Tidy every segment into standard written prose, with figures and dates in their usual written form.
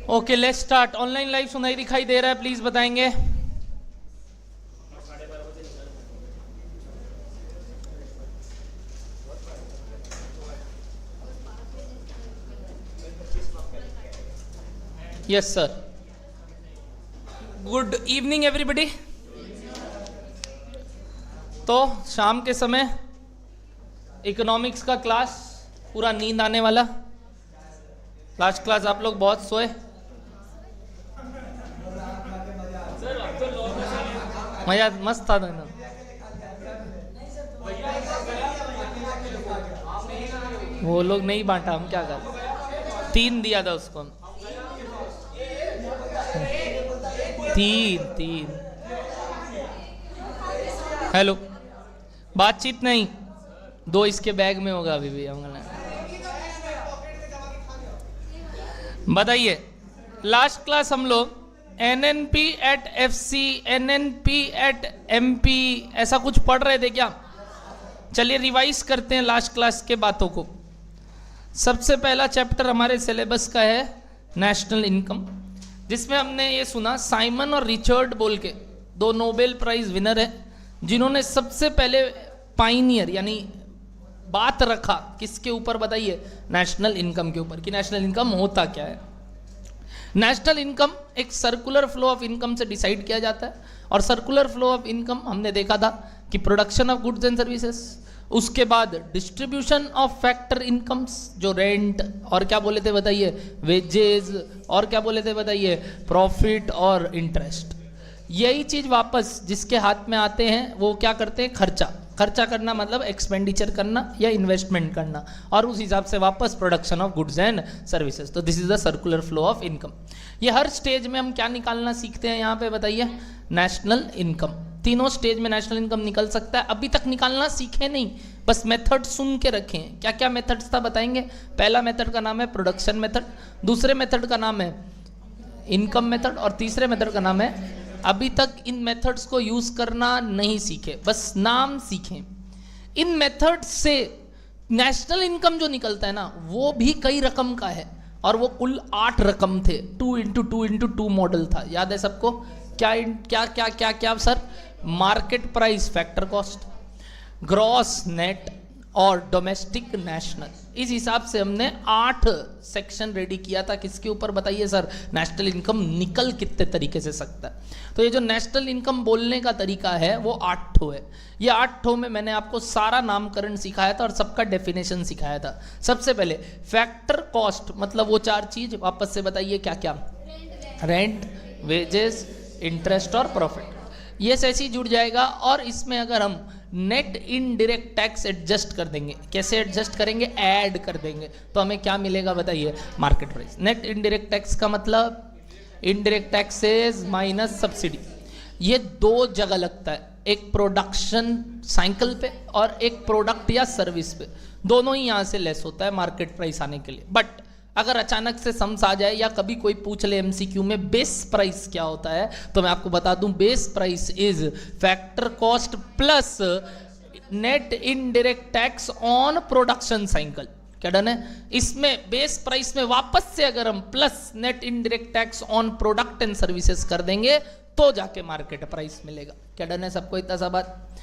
Okay let's start. Online live सुनाई दिखाई दे रहा है, प्लीज बताएंगे। Yes sir. Good evening everybody. तो शाम के समय इकोनॉमिक्स का क्लास, पूरा नींद आने वाला लास्ट क्लास। आप लोग बहुत सोए। मजा मस्त था ना। वो लोग नहीं बांटा, हम क्या कर, 3 दिया था उसको। तीन। हेलो, बातचीत नहीं, 2 इसके बैग में होगा अभी भी। बताइए, लास्ट क्लास हम लोग NNP at FC, NNP at MP ऐसा कुछ पढ़ रहे थे क्या? चलिए रिवाइज करते हैं लास्ट क्लास के बातों को। सबसे पहला चैप्टर हमारे सिलेबस का है नेशनल इनकम, जिसमें हमने ये सुना साइमन और रिचर्ड बोल के 2 नोबेल प्राइज विनर है, जिन्होंने सबसे पहले पाइनियर यानी बात रखा किसके ऊपर बताइए? नेशनल इनकम के ऊपर, कि नेशनल इनकम होता क्या है। नेशनल इनकम एक सर्कुलर फ्लो ऑफ इनकम से डिसाइड किया जाता है, और सर्कुलर फ्लो ऑफ इनकम हमने देखा था कि production of goods and services, उसके बाद डिस्ट्रीब्यूशन ऑफ फैक्टर इनकम्स जो रेंट और क्या बोले थे बताइए, वेजेस, और क्या बोले थे बताइए, प्रॉफिट और इंटरेस्ट। यही चीज वापस जिसके हाथ में आते हैं वो क्या करते हैं? खर्चा करना मतलब एक्सपेंडिचर करना या इन्वेस्टमेंट करना, और उस हिसाब से वापस production of goods and services. तो this is the circular flow of income. ये हर स्टेज में हम क्या निकालना सीखते हैं यहाँ पे बताइए? National income. तीनों स्टेज में नेशनल इनकम निकल सकता है। अभी तक निकालना सीखे नहीं, बस मेथड सुन के रखें। क्या क्या मेथड्स था बताएंगे? पहला मेथड का नाम है प्रोडक्शन मेथड, दूसरे मेथड का नाम है इनकम मेथड, और तीसरे मेथड का नाम है, अभी तक इन मेथड्स को यूज करना नहीं सीखे, बस नाम सीखें। इन मेथड से नेशनल इनकम जो निकलता है ना, वो भी कई रकम का है, और वो कुल 8 रकम थे। 2 into 2 into 2 मॉडल था, याद है सबको? क्या क्या क्या क्या क्या sir? Market price, factor cost, gross net और डोमेस्टिक नेशनल। इस हिसाब से हमने 8 सेक्शन रेडी किया था। किसके ऊपर बताइए सर? नेशनल इनकम निकल कितने तरीके से सकता है। तो ये जो नेशनल इनकम बोलने का तरीका है वो 8 ठो है। ये 8 ठो में मैंने आपको सारा नामकरण सिखाया था और सबका डेफिनेशन सिखाया था। सबसे पहले फैक्टर कॉस्ट, मतलब वो 4 चीज, वापस से बताइए क्या क्या? रेंट, वेजेस, इंटरेस्ट और प्रॉफिट। ये ऐसे जुड़ जाएगा, और इसमें अगर हम नेट इनडायरेक्ट टैक्स एडजस्ट कर देंगे, कैसे एडजस्ट करेंगे? ऐड कर देंगे, तो हमें क्या मिलेगा बताइए? Market price. Net indirect tax का मतलब इनडायरेक्ट टैक्सेस माइनस सब्सिडी। ये 2 जगह लगता है, एक प्रोडक्शन साइकिल पे और एक प्रोडक्ट या सर्विस पे। दोनों ही यहाँ से लेस होता है मार्केट प्राइस आने के लिए। बट अगर अचानक से सम्स आ जाए या कभी कोई पूछ ले MCQ में बेस प्राइस क्या होता है, तो मैं आपको बता दूं, base price is factor cost plus net indirect tax on production cycle. क्या डन है? इसमें बेस प्राइस में वापस से अगर हम plus net indirect tax on product and services कर देंगे तो जाके मार्केट प्राइस मिलेगा। क्या डन है सबको? इतना सा बात।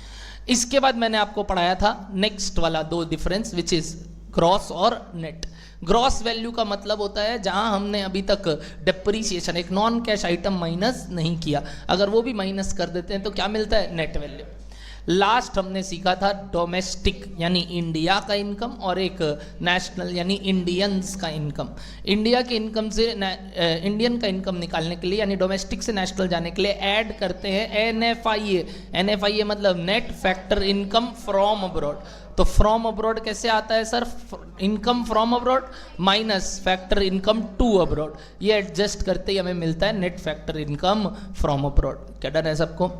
इसके बाद मैंने आपको पढ़ाया था नेक्स्ट वाला 2 डिफरेंस, विच इज ग्रॉस और नेट। ग्रॉस वैल्यू का मतलब होता है जहां हमने अभी तक डेप्रिसिएशन, एक नॉन कैश आइटम माइनस नहीं किया, अगर वो भी माइनस कर देते हैं तो क्या मिलता है? Net value. लास्ट हमने सीखा था डोमेस्टिक यानी इंडिया का इनकम, और एक नेशनल यानी इंडियंस का इनकम। इंडिया के इनकम से इंडियन का इनकम निकालने के लिए यानी डोमेस्टिक से नेशनल जाने के लिए ऐड करते हैं NFIA। NFIA मतलब net factor income from abroad. तो फ्रॉम अब्रॉड कैसे आता है sir? Income from abroad minus factor income to abroad. ये एडजस्ट करते ही हमें मिलता है net factor income from abroad. क्या डन है सबको?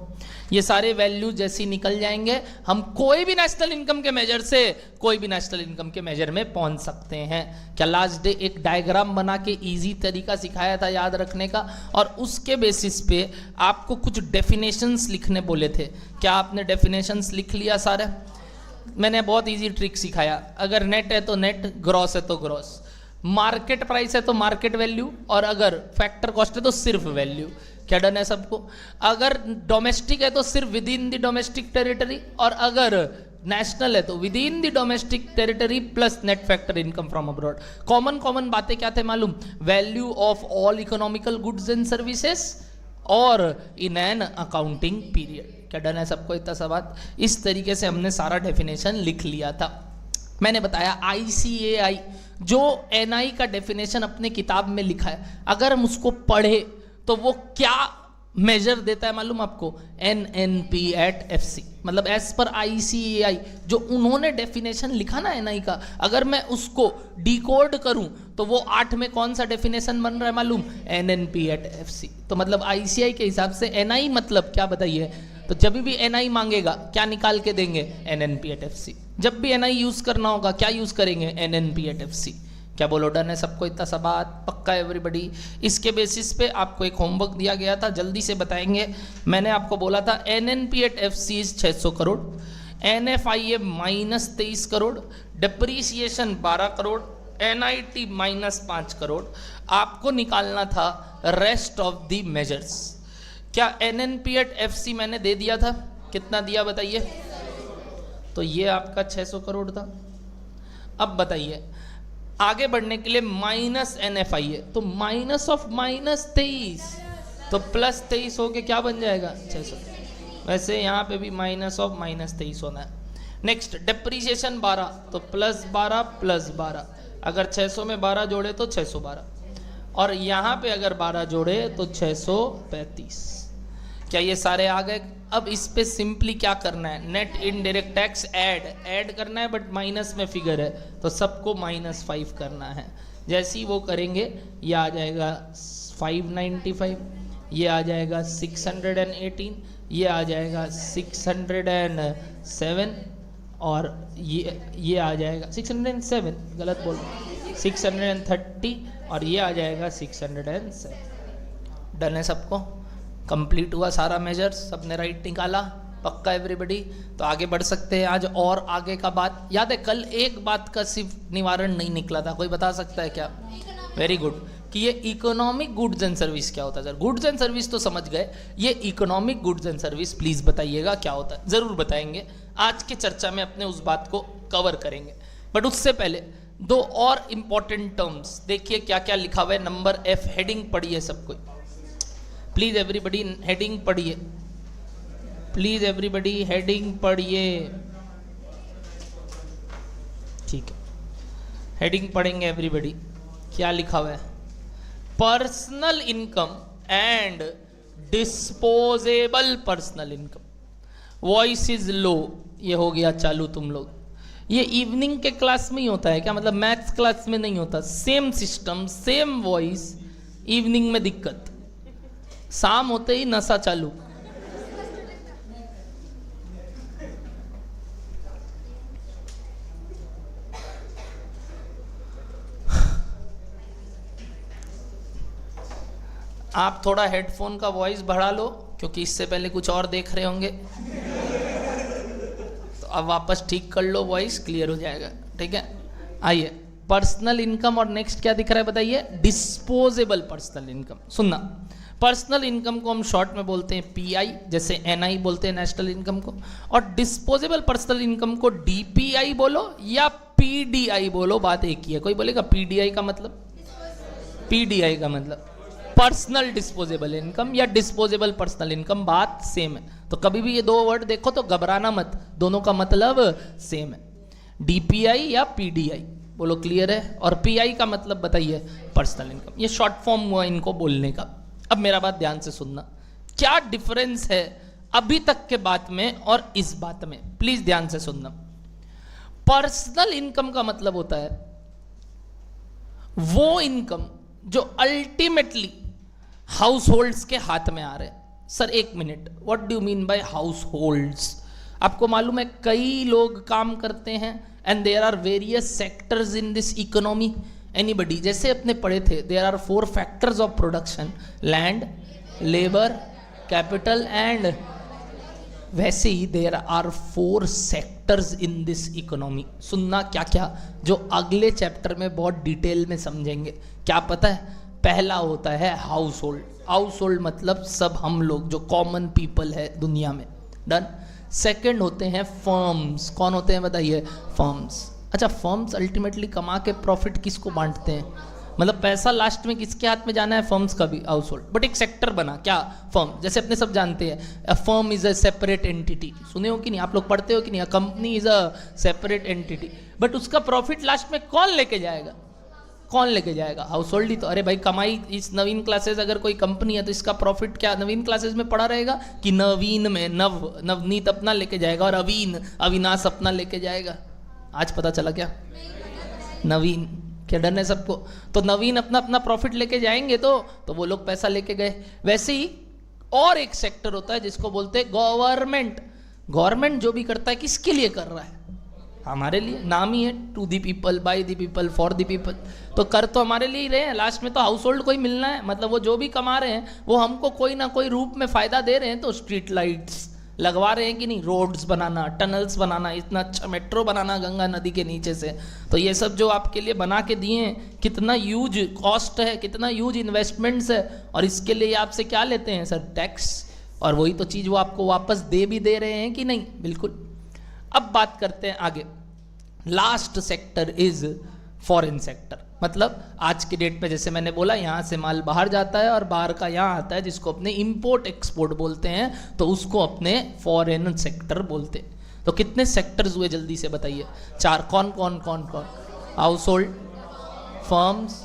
ये सारे वैल्यू जैसी निकल जाएंगे, हम कोई भी नेशनल इनकम के मेजर से कोई भी नेशनल इनकम के मेजर में पहुंच सकते हैं। क्या लास्ट डे एक डायग्राम बना के इजी तरीका सिखाया था याद रखने का, और उसके बेसिस पे आपको कुछ डेफिनेशंस लिखने बोले थे। क्या आपने डेफिनेशंस लिख लिया सारे? मैंने बहुत इजी ट्रिक सिखाया, अगर नेट है तो नेट, ग्रॉस है तो ग्रॉस। मार्केट प्राइस है तो मार्केट वैल्यू, और अगर फैक्टर कॉस्ट है तो सिर्फ वैल्यू। क्या डन है सबको? अगर डोमेस्टिक है तो सिर्फ with in the domestic territory, और अगर नेशनल है तो with in the domestic territory plus net factor income from abroad. Common बातें क्या थे मालूम? Value of all economical goods and services और इन एन अकाउंटिंग पीरियड। क्या डन है सबको इतना सा बात? इस तरीके से हमने सारा डेफिनेशन लिख लिया था। मैंने बताया ICAI जो NI का डेफिनेशन अपने किताब में लिखा है, अगर हम उसको पढ़े तो वो क्या मेजर देता है मालूम आपको? NNP at FC, मतलब एज पर ICAI जो उन्होंने डेफिनेशन लिखा ना NI का, अगर मैं उसको डिकोड करूं तो वो 8 में कौन सा डेफिनेशन बन रहा है मालूम? NNP at FC। तो मतलब ICAI के हिसाब से NI मतलब क्या बताइए? तो जब भी NI मांगेगा क्या निकाल के देंगे? NNP at FC। जब भी NI यूज करना होगा क्या यूज करेंगे? NNP at FC। क्या बोलो? डन है सबको इतना सा बात? पक्का एवरीबडी? इसके बेसिस पे आपको एक होमवर्क दिया गया था, जल्दी से बताएंगे। मैंने आपको बोला था NNP at FC is 600 crore, NFIA minus 23 crore, depreciation 12 crore, NIT minus 5 crore. आपको निकालना था रेस्ट ऑफ द मेजर्स। क्या NNP at FC मैंने दे दिया था? कितना दिया बताइए? तो ये आपका 600 करोड़ था। अब बताइए आगे बढ़ने के लिए माइनस NFIA, तो माइनस ऑफ माइनस 23 तो प्लस 23 होके क्या बन जाएगा? 600। वैसे यहाँ पे भी माइनस ऑफ माइनस 23 होना है। नेक्स्ट डिप्रीसिएशन 12, तो प्लस 12 प्लस 12, अगर 600 में 12 जोड़े तो 612, और यहाँ पे अगर 12 जोड़े तो 635। क्या ये सारे आ गए? अब इस पे सिंपली क्या करना है? नेट इनडायरेक्ट टैक्स ऐड करना है, बट माइनस में फिगर है तो सबको -5 करना है। जैसे ही वो करेंगे ये आ जाएगा 595, ये आ जाएगा 618, ये आ जाएगा 607, और ये आ जाएगा 607, गलत बोल, 630, और ये आ जाएगा 607। डन है सबको? कंप्लीट हुआ सारा मेजर, सबने राइट निकाला? पक्का एवरीबडी? तो आगे बढ़ सकते हैं आज। और आगे का बात याद है? कल एक बात का सिर्फ निवारण नहीं निकला था, कोई बता सकता है क्या? वेरी गुड, कि ये इकोनॉमिक गुड्स एंड सर्विस क्या होता है? सर गुड्स एंड सर्विस तो समझ गए, ये economic goods and service please बताइएगा क्या होता है? जरूर बताएंगे, आज की चर्चा में अपने उस बात को कवर करेंगे। बट उससे पहले 2 और इंपॉर्टेंट टर्म्स देखिए क्या क्या लिखा हुआ है। नंबर F, हेडिंग पढ़िए सबको प्लीज एवरीबडी, हेडिंग पढ़िए प्लीज एवरीबडी, हेडिंग पढ़िए। ठीक है, हेडिंग पढ़ेंगे एवरीबडी। क्या लिखा हुआ है? Personal income and disposable personal income. Voice is low, ये हो गया चालू तुम लोग। ये इवनिंग के क्लास में ही होता है क्या? मतलब मैथ्स क्लास में नहीं होता? Same system, same voice, evening में दिक्कत, शाम होते ही नशा चालू। आप थोड़ा हेडफोन का वॉइस बढ़ा लो, क्योंकि इससे पहले कुछ और देख रहे होंगे, तो अब वापस ठीक कर लो, वॉइस क्लियर हो जाएगा। ठीक है, आइए। पर्सनल इनकम और नेक्स्ट क्या दिख रहा है बताइए? Disposable personal income. सुनना, पर्सनल इनकम को हम शॉर्ट में बोलते हैं PI, जैसे NI बोलते हैं नेशनल इनकम को, और डिस्पोजेबल पर्सनल इनकम को DPI बोलो या PDI बोलो, बात एक ही है। कोई बोलेगा PDI का मतलब? PDI का मतलब पर्सनल डिस्पोजेबल इनकम या डिस्पोजेबल पर्सनल इनकम, बात सेम है। तो कभी भी ये 2 वर्ड देखो तो घबराना मत, दोनों का मतलब सेम है। DPI या PDI बोलो, क्लियर है? और PI का मतलब बताइए? Personal income. ये शॉर्ट फॉर्म हुआ इनको बोलने का। अब मेरा बात ध्यान से सुनना, क्या डिफरेंस है अभी तक के बात में और इस बात में, प्लीज ध्यान से सुनना। पर्सनल इनकम का मतलब होता है वो इनकम जो अल्टीमेटली हाउस होल्ड्स के हाथ में आ रहे हैं। सर एक मिनट, what do you mean by households? आपको मालूम है कई लोग काम करते हैं and there are various sectors in this economy. Anybody? जैसे अपने पढ़े थे, there are 4 factors of production, land, labour, capital and, वैसे ही there are 4 sectors sectors in this economy. सुनना क्या क्या, जो अगले चैप्टर में बहुत डिटेल में समझेंगे। क्या पता है? पहला होता है हाउस होल्ड। हाउस होल्ड मतलब सब हम लोग जो कॉमन पीपल है दुनिया में। डन। सेकंड होते हैं फर्म्स। कौन होते हैं बताइए? फर्म्स। अच्छा, फर्म्स अल्टीमेटली कमा के प्रॉफिट किसको बांटते हैं? मतलब पैसा लास्ट में किसके हाथ में जाना है? फर्म्स का भी, हाउस होल्ड। बट एक सेक्टर बना क्या? फर्म। जैसे अपने सब जानते हैं a firm is a separate entity. सुने हो कि नहीं? आप लोग पढ़ते हो कि नहीं? Company is a separate entity. But उसका प्रॉफिट लास्ट में कौन लेके जाएगा? कौन लेके जाएगा? हाउस होल्ड ही तो। अरे भाई, कमाई इस नवीन क्लासेस अगर कोई कंपनी है तो इसका प्रॉफिट क्या नवीन क्लासेस में पड़ा रहेगा कि नवीन में? नवनीत अपना लेके जाएगा और अविनाश अपना लेके जाएगा। आज पता चला क्या? नवीन। क्या डन है सबको? तो नवीन अपना अपना प्रॉफिट लेके जाएंगे तो वो लोग पैसा लेके गए। वैसे ही और एक सेक्टर होता है जिसको बोलते हैं गवर्नमेंट। गवर्नमेंट जो भी करता है किसके लिए कर रहा है? हमारे लिए। नाम ही है, to the people, by the people, for the people. तो कर तो हमारे लिए ही रहे हैं। लास्ट में तो हाउस होल्ड को ही मिलना है। मतलब वो जो भी कमा रहे हैं वो हमको कोई ना कोई रूप में फायदा दे रहे हैं। तो स्ट्रीट लाइट्स लगवा रहे हैं कि नहीं? रोड्स बनाना, टनल्स बनाना, इतना अच्छा मेट्रो बनाना गंगा नदी के नीचे से। तो ये सब जो आपके लिए बना के दिए हैं, कितना ह्यूज कॉस्ट है, कितना ह्यूज इन्वेस्टमेंट्स है, और इसके लिए आपसे क्या लेते हैं सर? टैक्स। और वही तो चीज़ वो आपको वापस दे भी दे रहे हैं कि नहीं? बिल्कुल। अब बात करते हैं आगे। Last sector is foreign sector. मतलब आज की डेट में जैसे मैंने बोला, यहाँ से माल बाहर जाता है और बाहर का यहाँ आता है, जिसको अपने इंपोर्ट एक्सपोर्ट बोलते हैं, तो उसको अपने फॉरेन सेक्टर बोलते हैं। तो कितने सेक्टर्स हुए जल्दी से बताइए? 4। कौन कौन कौन कौन? हाउस होल्ड, फर्म्स,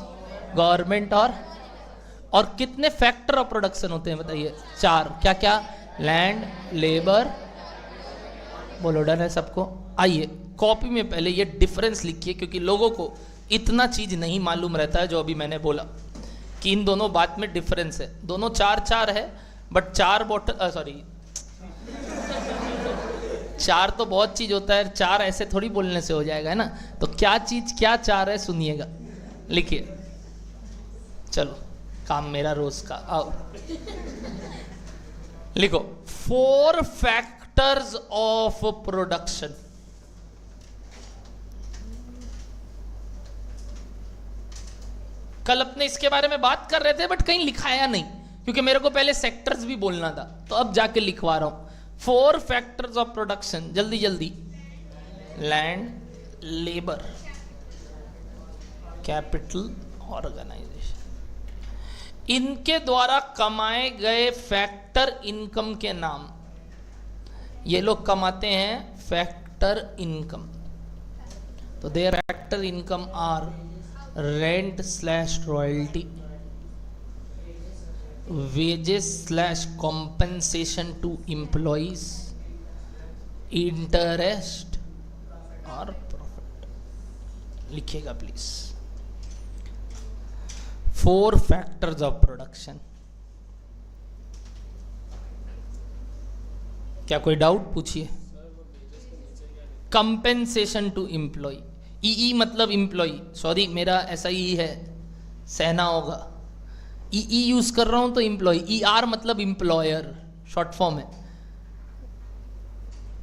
गवर्नमेंट और कितने फैक्टर ऑफ प्रोडक्शन होते हैं बताइए? 4। क्या क्या? Land, labour. बोलो डन है सबको? आइए कॉपी में पहले ये डिफरेंस लिखिए, क्योंकि लोगों को इतना चीज नहीं मालूम रहता है जो अभी मैंने बोला कि इन दोनों बात में डिफरेंस है। दोनों 4 है, बट 4 बॉटल, सॉरी 4 तो बहुत चीज होता है, 4 ऐसे थोड़ी बोलने से हो जाएगा, है ना? तो क्या चीज क्या 4 है सुनिएगा, लिखिए। चलो काम मेरा रोज का। आओ लिखो। 4 फैक्टर्स ऑफ प्रोडक्शन। कल अपने इसके बारे में बात कर रहे थे बट कहीं लिखाया नहीं, क्योंकि मेरे को पहले सेक्टर्स भी बोलना था, तो अब जाके लिखवा रहा हूं। 4 फैक्टर्स ऑफ प्रोडक्शन, जल्दी जल्दी। Land, labour, capital, organisation. इनके द्वारा कमाए गए फैक्टर इनकम के नाम। ये लोग कमाते हैं फैक्टर इनकम। तो there factor income are rent slash royalty, wages slash compensation to employees, interest और profit। लिखिएगा प्लीज। 4 factors of production। क्या कोई डाउट? पूछिए। Compensation to employ. ई मतलब एम्प्लॉय, सॉरी मेरा ऐसा ही है, सहना होगा। ई यूज कर रहा हूं तो एम्प्लॉय। ई आर मतलब एम्प्लॉयर, शॉर्ट फॉर्म है।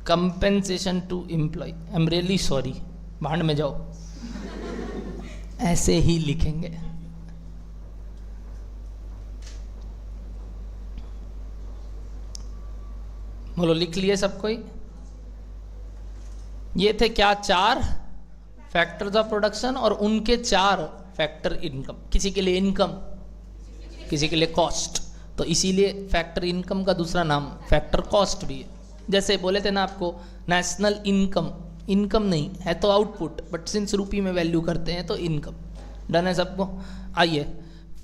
Compensation to employ. I am really sorry, भांड में जाओ, ऐसे ही लिखेंगे। बोलो लिख लिए सब कोई? ये थे क्या? 4 फैक्टर्स ऑफ प्रोडक्शन और उनके 4 फैक्टर इनकम। किसी के लिए इनकम, किसी के लिए कॉस्ट, तो इसीलिए फैक्टर इनकम का दूसरा नाम फैक्टर कॉस्ट भी है। जैसे बोले थे ना आपको, नेशनल इनकम, इनकम नहीं है तो आउटपुट, बट सिंस रूपी में वैल्यू करते हैं तो इनकम। डन है सबको? आइए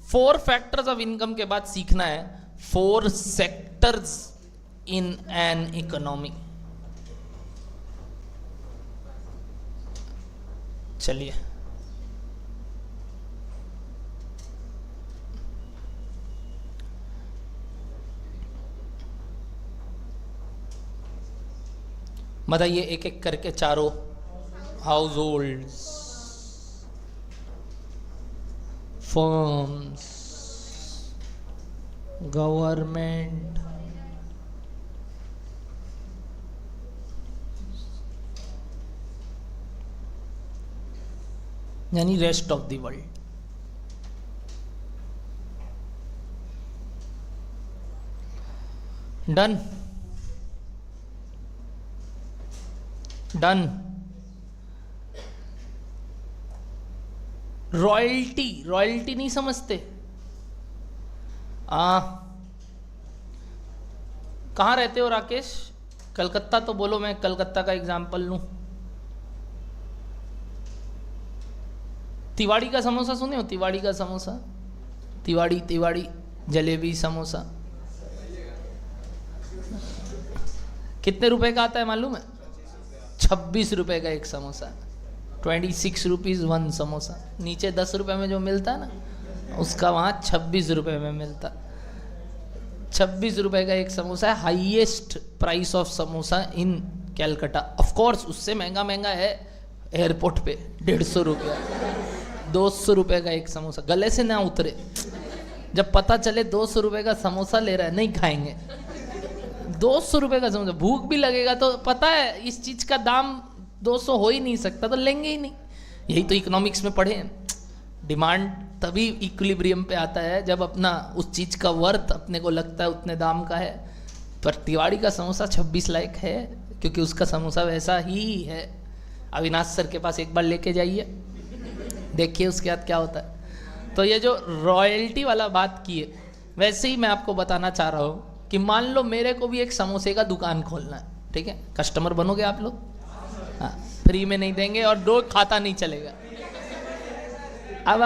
4 फैक्टर्स ऑफ इनकम के बाद सीखना है 4 सेक्टर्स इन एन इकोनॉमी। चलिए बताइए एक एक करके चारों। हाउस होल्ड्स, फर्म्स, गवर्नमेंट, यानी rest of the world. Done done. Royalty, royalty नहीं समझते? कहाँ रहते हो राकेश? कलकत्ता तो बोलो, मैं कलकत्ता का एग्जाम्पल लूं। तिवाड़ी का समोसा सुने हो? तिवाड़ी का समोसा, तिवाड़ी तिवाड़ी जलेबी समोसा कितने रुपए का आता है मालूम है? 26 रुपए का एक समोसा, 26 रुपीज़ वन समोसा। नीचे 10 रुपए में जो मिलता है ना, उसका वहाँ 26 रुपए में मिलता। 26 रुपए का एक समोसा है, highest price of samosa in Calcutta. Of course उससे महंगा महंगा है एयरपोर्ट पे, 150 रुपया, 200 रुपए का एक समोसा। गले से ना उतरे, जब पता चले 200 रुपए का समोसा ले रहा है, नहीं खाएंगे। 200 रुपए का समोसा, भूख भी लगेगा तो पता है इस चीज का दाम 200 हो ही नहीं सकता, तो लेंगे ही नहीं। यही तो इकोनॉमिक्स में पढ़े हैं, डिमांड तभी इक्विलिब्रियम पे आता है जब अपना उस चीज का वर्थ अपने को लगता है उतने दाम का है। पर तिवाड़ी का समोसा 26 लाख है, क्योंकि उसका समोसा वैसा ही है। अविनाश सर के पास एक बार लेके जाइए, देखिए उसके बाद क्या होता है। तो ये जो रॉयल्टी वाला बात की है, वैसे ही मैं आपको बताना चाह रहा हूँ कि मान लो मेरे को भी एक समोसे का दुकान खोलना है, ठीक है? कस्टमर बनोगे आप लोग? हाँ, फ्री में नहीं देंगे और दो खाता नहीं चलेगा। अब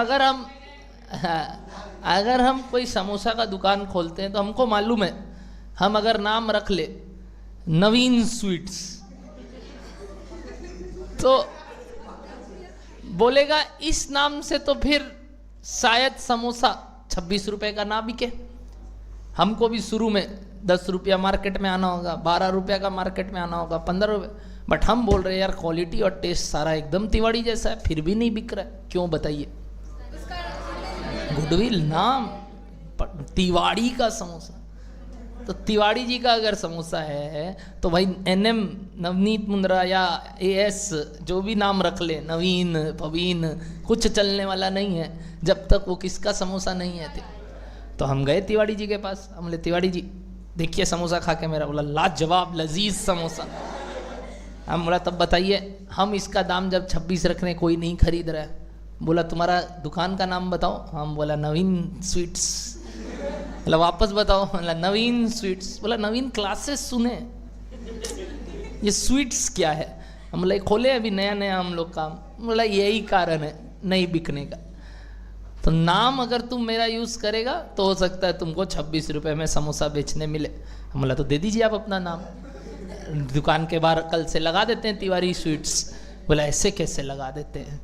अगर हम कोई समोसा का दुकान खोलते हैं तो हमको मालूम है, हम अगर नाम रख ले नवीन स्वीट्स, तो बोलेगा इस नाम से तो फिर शायद समोसा 26 रुपए का ना बिके। हमको भी शुरू में 10 रुपया मार्केट में आना होगा, 12 रुपया का मार्केट में आना होगा, 15 रुपये। बट हम बोल रहे हैं यार क्वालिटी और टेस्ट सारा एकदम तिवाड़ी जैसा है, फिर भी नहीं बिक रहा है। क्यों बताइए? गुडविल नाम, तिवाड़ी का समोसा। तो तिवाड़ी जी का अगर समोसा है तो भाई NM नवनीत मुंद्रा या AS जो भी नाम रख ले, नवीन पवीन, कुछ चलने वाला नहीं है जब तक वो किसका समोसा नहीं है। तो हम गए तिवाड़ी जी के पास, हम बोले तिवाड़ी जी देखिए समोसा खा के मेरा। बोला लाजवाब लजीज समोसा। हम बोला तब बताइए, हम इसका दाम जब 26 रख रहे हैं, कोई नहीं खरीद रहा है। बोला तुम्हारा दुकान का नाम बताओ। हम बोला नवीन स्वीट्स। बोला वापस बताओ। बोला नवीन स्वीट्स। बोला नवीन क्लासेस सुने, ये स्वीट्स क्या है? हम बोला खोले अभी नया नया हम लोग काम। बोला यही कारण है नहीं बिकने का। तो नाम अगर तुम मेरा यूज़ करेगा तो हो सकता है तुमको 26 रुपये में समोसा बेचने मिले। हम बोला तो दे दीजिए आप अपना नाम, दुकान के बाहर कल से लगा देते हैं तिवारी स्वीट्स। बोला ऐसे कैसे लगा देते हैं,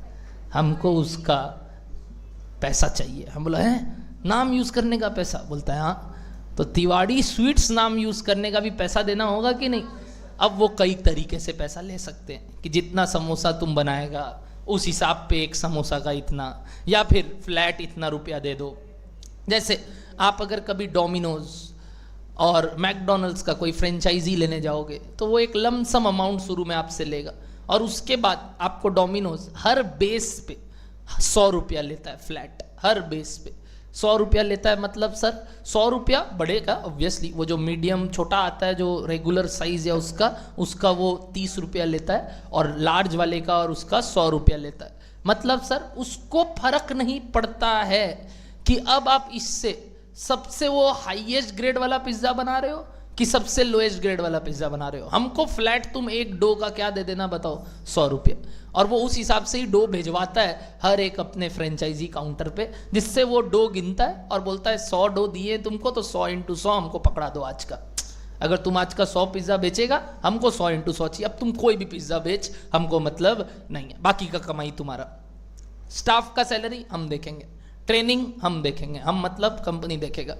हमको उसका पैसा चाहिए। हम बोला है नाम यूज़ करने का पैसा? बोलता है हाँ। तो तिवाड़ी स्वीट्स नाम यूज़ करने का भी पैसा देना होगा कि नहीं? अब वो कई तरीके से पैसा ले सकते हैं कि जितना समोसा तुम बनाएगा उस हिसाब पे एक समोसा का इतना, या फिर फ्लैट इतना रुपया दे दो। जैसे आप अगर कभी डोमिनोज और मैकडोनल्ड्स का कोई फ्रेंचाइजी लेने जाओगे तो वो एक लमसम अमाउंट शुरू में आपसे लेगा, और उसके बाद आपको डोमिनोज हर बेस पे 100 रुपया लेता है फ्लैट। हर बेस पे 100 रुपया लेता है। मतलब सर 100 रुपया बड़े का ऑब्वियसली, वो जो मीडियम छोटा आता है जो रेगुलर साइज या उसका वो 30 रुपया लेता है, और लार्ज वाले का और उसका 100 रुपया लेता है। मतलब सर उसको फर्क नहीं पड़ता है कि अब आप इससे सबसे वो हाईएस्ट ग्रेड वाला पिज्ज़ा बना रहे हो कि सबसे लोएस्ट ग्रेड वाला पिज्ज़ा बना रहे हो। हमको फ्लैट तुम एक डो का क्या दे देना बताओ? 100 रुपये। और वो उस हिसाब से ही डो भिजवाता है हर एक अपने फ्रेंचाइजी काउंटर पे, जिससे वो डो गिनता है और बोलता है 100 डो दिए तुमको तो 100 × 100 हमको पकड़ा दो आज का। अगर तुम आज का 100 पिज्ज़ा बेचेगा हमको 100 × 100 चाहिए। अब तुम कोई भी पिज्ज़ा बेच, हमको मतलब नहीं है, बाकी का कमाई तुम्हारा। स्टाफ का सैलरी हम देखेंगे, ट्रेनिंग हम देखेंगे, हम मतलब कंपनी देखेगा,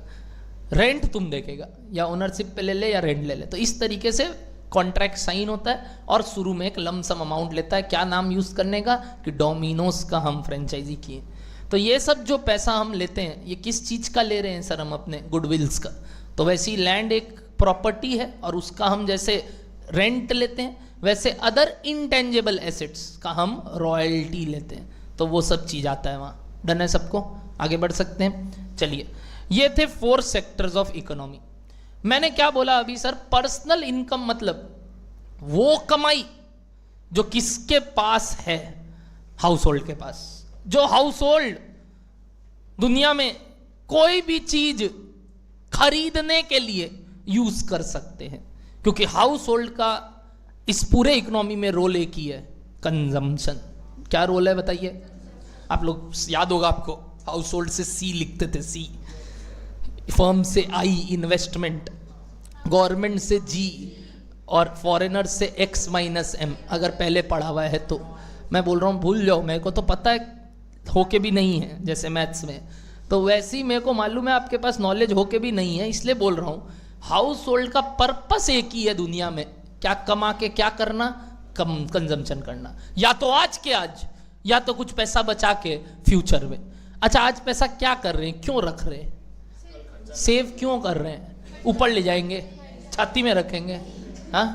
रेंट तुम देखेगा, या ओनरशिप पे ले ले या रेंट ले ले। तो इस तरीके से कॉन्ट्रैक्ट साइन होता है और शुरू में एक लमसम अमाउंट लेता है। क्या नाम यूज़ करने का? कि डोमिनोज का हम फ्रेंचाइजी किए। तो ये सब जो पैसा हम लेते हैं ये किस चीज़ का ले रहे हैं सर? हम अपने गुडविल्स का। तो वैसे ही लैंड एक प्रॉपर्टी है और उसका हम जैसे रेंट लेते हैं, वैसे अदर इनटेंजेबल एसेट्स का हम रॉयल्टी लेते हैं। तो वो सब चीज आता है वहां। डन है सबको? आगे बढ़ सकते हैं। चलिए, ये थे 4 सेक्टर्स ऑफ इकोनॉमी। मैंने क्या बोला अभी सर? पर्सनल इनकम मतलब वो कमाई जो किसके पास है? हाउस होल्ड के पास। जो हाउस होल्ड दुनिया में कोई भी चीज खरीदने के लिए यूज कर सकते हैं, क्योंकि हाउस होल्ड का इस पूरे इकोनॉमी में रोल एक ही है, कंजम्पशन। क्या रोल है बताइए? आप लोग याद होगा आपको, हाउस होल्ड से सी लिखते थे, सी, फर्म से आई इन्वेस्टमेंट, गवर्नमेंट से जी, और फॉरेनर से एक्स माइनस एम। अगर पहले पढ़ा हुआ है तो मैं बोल रहा हूँ भूल जाओ, मेरे को तो पता है होके भी नहीं है, जैसे मैथ्स में, तो वैसे ही मेरे को मालूम है आपके पास नॉलेज होके भी नहीं है, इसलिए बोल रहा हूँ। हाउस होल्ड का पर्पस एक ही है दुनिया में, क्या कमा के क्या करना? कंजम्पशन करना, या तो आज के आज, या तो कुछ पैसा बचा के फ्यूचर में। अच्छा, आज पैसा क्या कर रहे हैं, क्यों रख रहे हैं? सेव क्यों कर रहे हैं? ऊपर ले जाएंगे, छाती में रखेंगे? हाँ,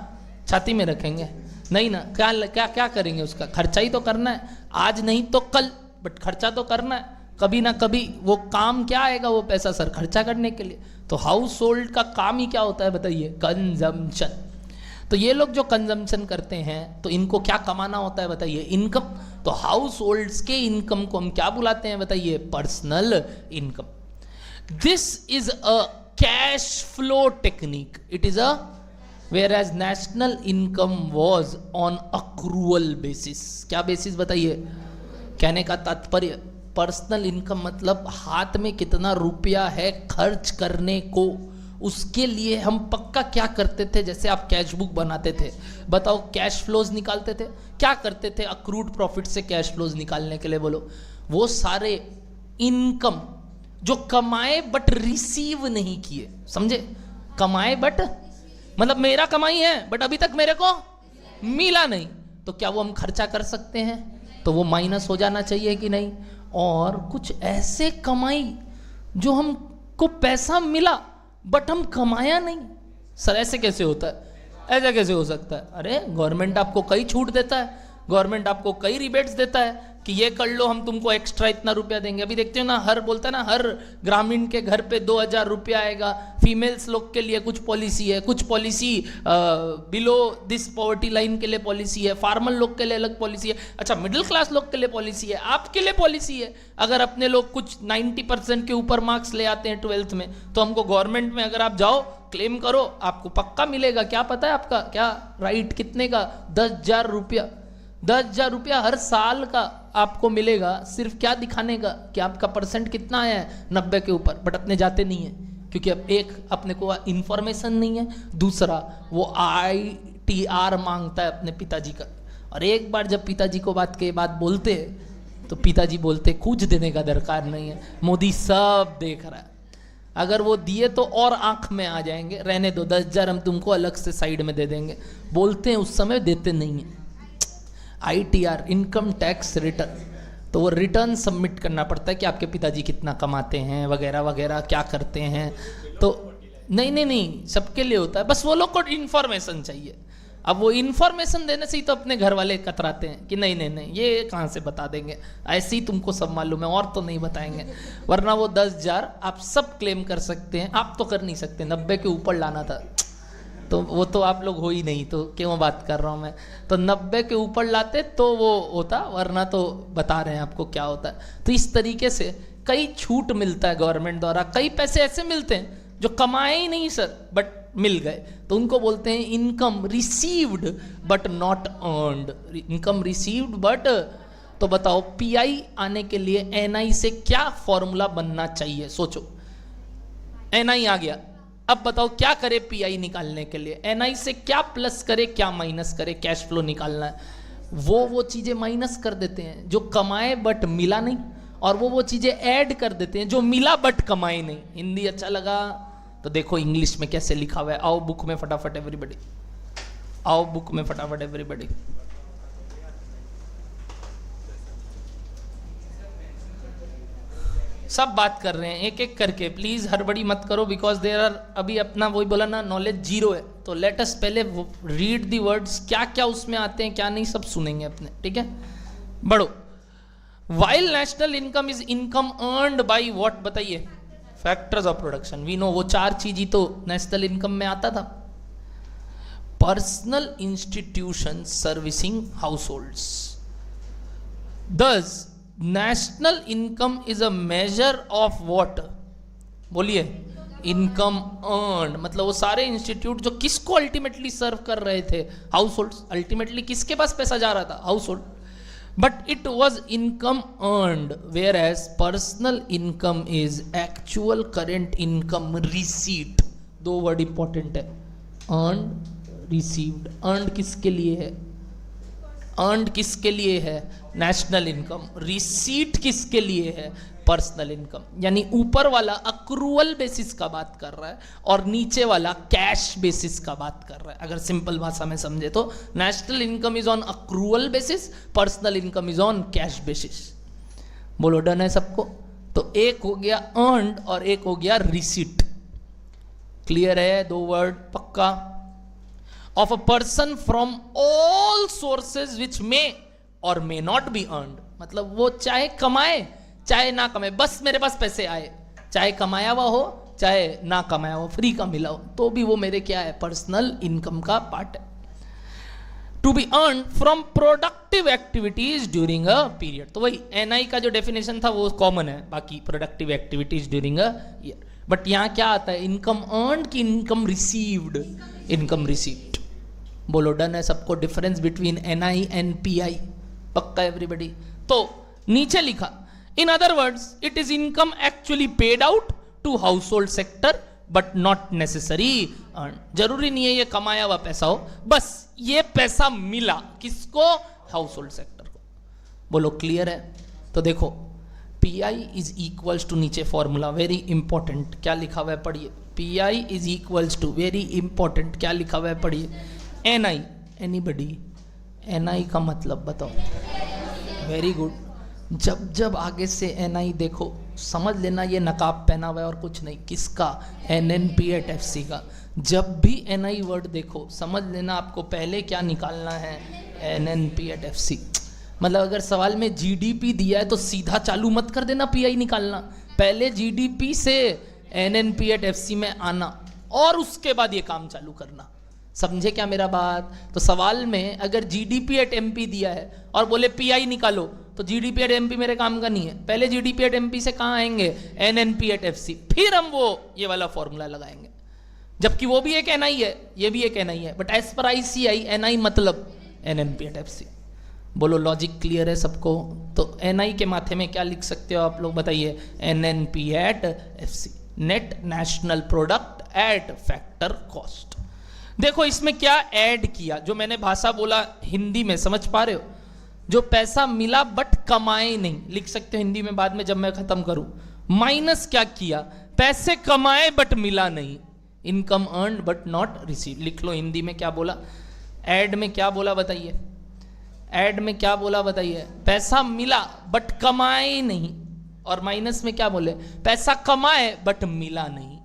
छाती में रखेंगे नहीं ना? क्या क्या क्या करेंगे? उसका खर्चा ही तो करना है, आज नहीं तो कल, बट खर्चा तो करना है। कभी ना कभी वो काम क्या आएगा वो पैसा सर? खर्चा करने के लिए। तो हाउस होल्ड का काम ही क्या होता है बताइए? कंजम्पशन। तो ये लोग जो कंजम्पशन करते हैं तो इनको क्या कमाना होता है बताइए? इनकम। तो हाउस होल्ड्स के इनकम को हम क्या बुलाते हैं बताइए? Personal income. This is a cash flow technique, it is a whereas national income was on accrual basis। क्या बेसिस बताइए? कहने का तात्पर्य, पर्सनल इनकम मतलब हाथ में कितना रुपया है खर्च करने को, उसके लिए हम पक्का क्या करते थे? जैसे आप कैश बुक बनाते थे, बताओ कैश फ्लोज निकालते थे, क्या करते थे? अक्रूड प्रॉफिट से कैश फ्लोज निकालने के लिए बोलो, वो सारे इनकम जो कमाए बट रिसीव नहीं किए, समझे? कमाए बट मतलब मेरा कमाई है बट अभी तक मेरे को मिला नहीं, तो क्या वो हम खर्चा कर सकते हैं? तो वो माइनस हो जाना चाहिए कि नहीं? और कुछ ऐसे कमाई जो हमको पैसा मिला बट हम कमाया नहीं। सर ऐसे कैसे होता है? ऐसा कैसे हो सकता है? अरे गवर्नमेंट आपको कई छूट देता है, गवर्नमेंट आपको कई रिबेट्स देता है कि ये कर लो, हम तुमको एक्स्ट्रा इतना रुपया देंगे। अभी देखते हो ना, हर बोलता है ना, हर ग्रामीण के घर पे 2000 रुपया आएगा। फीमेल्स लोग के लिए कुछ पॉलिसी है, कुछ policy below this poverty line के लिए पॉलिसी है, फार्मर लोग के लिए अलग पॉलिसी है। अच्छा, मिडिल क्लास लोग के लिए पॉलिसी है, आपके लिए पॉलिसी है। अगर अपने लोग कुछ 90% के ऊपर मार्क्स ले आते हैं 12th में, तो हमको गवर्नमेंट में अगर आप जाओ क्लेम करो, आपको पक्का मिलेगा। क्या पता है आपका क्या राइट? कितने का? 10,000 रुपया। 10,000 रुपया हर साल का आपको मिलेगा, सिर्फ क्या दिखाने का कि आपका परसेंट कितना आया है 90 के ऊपर। बट अपने जाते नहीं है, क्योंकि अब एक अपने को इंफॉर्मेशन नहीं है, दूसरा वो ITR मांगता है अपने पिताजी का। और एक बार जब पिताजी को बात बोलते हैं तो पिताजी बोलते कुछ देने का दरकार नहीं है, मोदी सब देख रहा है। अगर वो दिए तो और आंख में आ जाएंगे, रहने दो, 10,000 हम तुमको अलग से साइड में दे देंगे। बोलते हैं उस समय, देते नहीं है। ITR, इनकम टैक्स रिटर्न, तो वो रिटर्न सबमिट करना पड़ता है कि आपके पिताजी कितना कमाते हैं वगैरह वगैरह, क्या करते हैं। तो नहीं, सबके लिए होता है, बस वो लोग को इन्फॉर्मेशन चाहिए। अब वो इन्फॉर्मेशन देने से ही तो अपने घर वाले कतराते हैं कि नहीं, ये कहाँ से बता देंगे, ऐसे ही तुमको सब मालूम है और तो नहीं बताएंगे। वरना वो 10,000 आप सब क्लेम कर सकते हैं, आप तो कर नहीं सकते, 90 के ऊपर लाना था, तो वो तो आप लोग हो ही नहीं, तो क्यों बात कर रहा हूँ मैं। तो 90 के ऊपर लाते तो वो होता, वरना तो बता रहे हैं आपको क्या होता है। तो इस तरीके से कई छूट मिलता है गवर्नमेंट द्वारा, कई पैसे ऐसे मिलते हैं जो कमाए ही नहीं सर बट मिल गए, तो उनको बोलते हैं income received but not earned. Income received but, तो बताओ PI आने के लिए NI से क्या फॉर्मूला बनना चाहिए? सोचो, NI आ गया, अब बताओ क्या करे PI निकालने के लिए? NI से क्या प्लस करे, क्या माइनस करे? कैश फ्लो निकालना है, वो चीजें माइनस कर देते हैं जो कमाए बट मिला नहीं, और वो चीजें ऐड कर देते हैं जो मिला बट कमाए नहीं। हिंदी अच्छा लगा तो देखो इंग्लिश में कैसे लिखा हुआ है। आओ बुक में फटाफट एवरीबॉडी, आओ बुक में फटाफट एवरीबॉडी। सब बात कर रहे हैं एक एक करके, प्लीज हड़बड़ी मत करो, बिकॉज देयर आर, अभी अपना वही बोला ना, नॉलेज 0 है। तो लेट अस पहले रीड दी वर्ड्स, क्या क्या उसमें आते हैं क्या नहीं, सब सुनेंगे अपने, ठीक है? बढ़ो। While national income is income earned by what, बताइए, factors of production. We know वो 4 चीज ही तो नेशनल इनकम में आता था। Personal institution servicing households, thus national income is a measure of what, बोलिए, इनकम अर्न। मतलब वो सारे इंस्टीट्यूट जो किसको अल्टीमेटली सर्व कर रहे थे, हाउस होल्ड्स। अल्टीमेटली किसके पास पैसा जा रहा था, household, but it was income earned, whereas personal income is actual current income receipt. 2 word important है, अर्नड, रिसीव्ड। अर्नड किसके लिए है, अर्नड किसके लिए है, नेशनल इनकम। रिसीट किसके लिए है, पर्सनल इनकम। यानी ऊपर वाला अक्रूवल बेसिस का बात कर रहा है और नीचे वाला कैश बेसिस का बात कर रहा है। अगर सिंपल भाषा में समझे तो national income is on accrual basis, personal income is on cash basis. बोलो डन है सबको? तो एक हो गया अर्नड और एक हो गया रिसीट। क्लियर है? 2 वर्ड पक्का। Of a person from all sources which may और मे नॉट बी अर्नड, मतलब वो चाहे कमाए चाहे ना कमाए, बस मेरे पास पैसे आए, चाहे कमाया हुआ हो चाहे ना कमाया हो, फ्री का मिला हो, तो भी वो मेरे क्या है, पर्सनल इनकम का पार्ट है। To be earn from productive activities during a period, तो वही एनआई का जो डेफिनेशन था वो कॉमन है, बाकी productive activities during a year. But यहां क्या आता है, इनकम अर्न की इनकम रिसीव्ड, इनकम रिसीव्ड। बोलो डन है सबको? Difference between NI and PI पक्का एवरीबॉडी? तो नीचे लिखा, in other words it is income actually paid out to household sector but not necessary earn. जरूरी नहीं है ये कमाया हुआ पैसा हो, बस ये पैसा मिला किसको, हाउस होल्ड सेक्टर को। बोलो क्लियर है? तो देखो P I is equals to, नीचे फॉर्मूला वेरी इंपॉर्टेंट, क्या लिखा हुआ है पढ़िए। P I is equals to, very important, क्या लिखा हुआ है पढ़िए, N I. Anybody N I का मतलब बताओ? Very good. जब जब आगे से एन आई देखो समझ लेना ये नकाब पहना हुआ है और कुछ नहीं, किसका, एनएनपी एट एफसी का। जब भी एन आई वर्ड देखो समझ लेना आपको पहले क्या निकालना है, एनएनपी एट एफसी। मतलब अगर सवाल में जीडीपी दिया है तो सीधा चालू मत कर देना पीआई निकालना, पहले जीडीपी से एनएनपी एट एफसी में आना और उसके बाद ये काम चालू करना। समझे क्या मेरा बात? तो सवाल में अगर जीडीपी एट एमपी दिया है और बोले पीआई निकालो, तो जीडीपी एट एमपी मेरे काम का नहीं है, पहले जीडीपी एट एमपी से कहाँ आएंगे, एनएनपी एट एफसी, फिर हम वो ये वाला फॉर्मूला लगाएंगे। जबकि वो भी एक एनआई है, ये भी एक एनआई है, but as per ICI NI मतलब एनएनपी एट एफसी। बोलो लॉजिक क्लियर है सबको? तो एनआई के माथे में क्या लिख सकते हो आप लोग बताइए, NNP at FC, net national product at factor cost. देखो इसमें क्या ऐड किया, जो मैंने भाषा बोला हिंदी में, समझ पा रहे हो? जो पैसा मिला बट कमाए नहीं, लिख सकते हो हिंदी में बाद में जब मैं खत्म करूं। माइनस क्या किया, पैसे कमाए बट मिला नहीं, income earned but not receive. लिख लो हिंदी में क्या बोला, ऐड में क्या बोला बताइए, ऐड में क्या बोला बताइए, पैसा मिला बट कमाए नहीं, और माइनस में क्या बोले, पैसा कमाए बट मिला नहीं।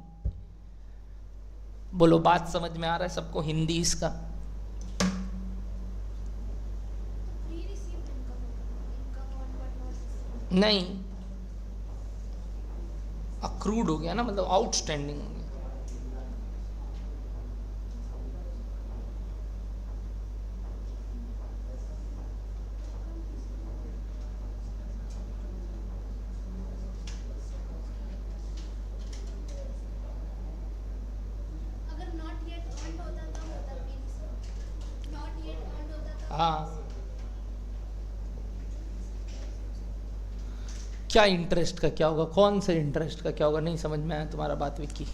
बोलो बात समझ में आ रहा है सबको हिंदी इसका? नहीं, अक्रूड हो गया ना, मतलब आउटस्टैंडिंग हो गया। हाँ, क्या इंटरेस्ट का क्या होगा, कौन से इंटरेस्ट का क्या होगा, नहीं समझ में आया तुम्हारा बात विक्की?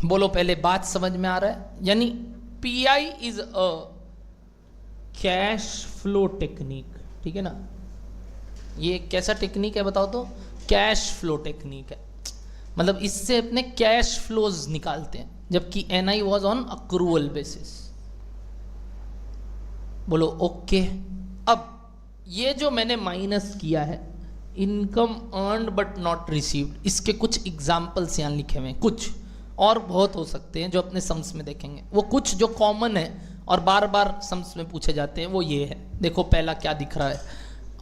बोलो पहले बात समझ में आ रहा है? यानी pi is a cash flow technique, ठीक है ना? ये कैसा टेक्निक है बताओ तो? कैश फ्लो टेक्निक है, मतलब इससे अपने कैश फ्लोज निकालते हैं, जबकि NI was on accrual basis. बोलो ओके। अब ये जो मैंने माइनस किया है, income earned but not received, इसके कुछ एग्जाम्पल्स यहाँ लिखे हुए हैं, कुछ और बहुत हो सकते हैं जो अपने सम्स में देखेंगे। वो कुछ जो कॉमन है और बार बार सम्स में पूछे जाते हैं वो ये है। देखो पहला क्या दिख रहा है,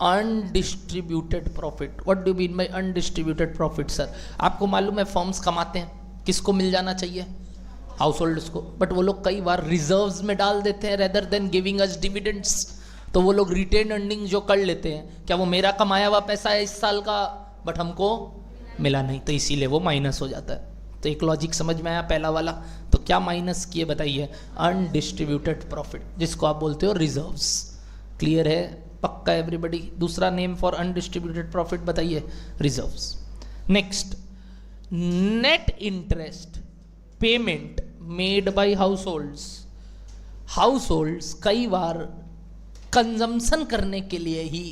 undistributed profit. What do mean bye undistributed profit sir? आपको मालूम है फर्म्स कमाते हैं, किसको मिल जाना चाहिए? हाउस होल्ड्स को, बट वो लोग कई बार रिजर्व्स में डाल देते हैं rather than giving us dividends. तो वो लोग रिटेन अर्निंग जो कर लेते हैं, क्या वो मेरा कमाया हुआ पैसा है इस साल का बट हमको मिला नहीं, तो इसीलिए वो माइनस हो जाता है। तो एक लॉजिक समझ में आया पहला वाला। तो क्या माइनस किए बताइए? अनडिस्ट्रीब्यूटेड प्रॉफिट, जिसको आप बोलते हो रिजर्व्स। क्लियर है? पक्का एवरीबडी? दूसरा नेम फॉर अनडिस्ट्रीब्यूटेड प्रॉफिट बताइए, reserves. Next, net interest payment made by house holds. House holds कई बार कंजम्पशन करने के लिए ही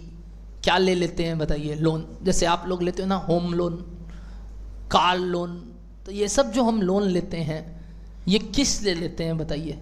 क्या ले लेते हैं बताइए? लोन। जैसे आप लोग लेते हो ना होम लोन, कार लोन, तो ये सब जो हम लोन लेते हैं ये किस लिए लेते हैं बताइए?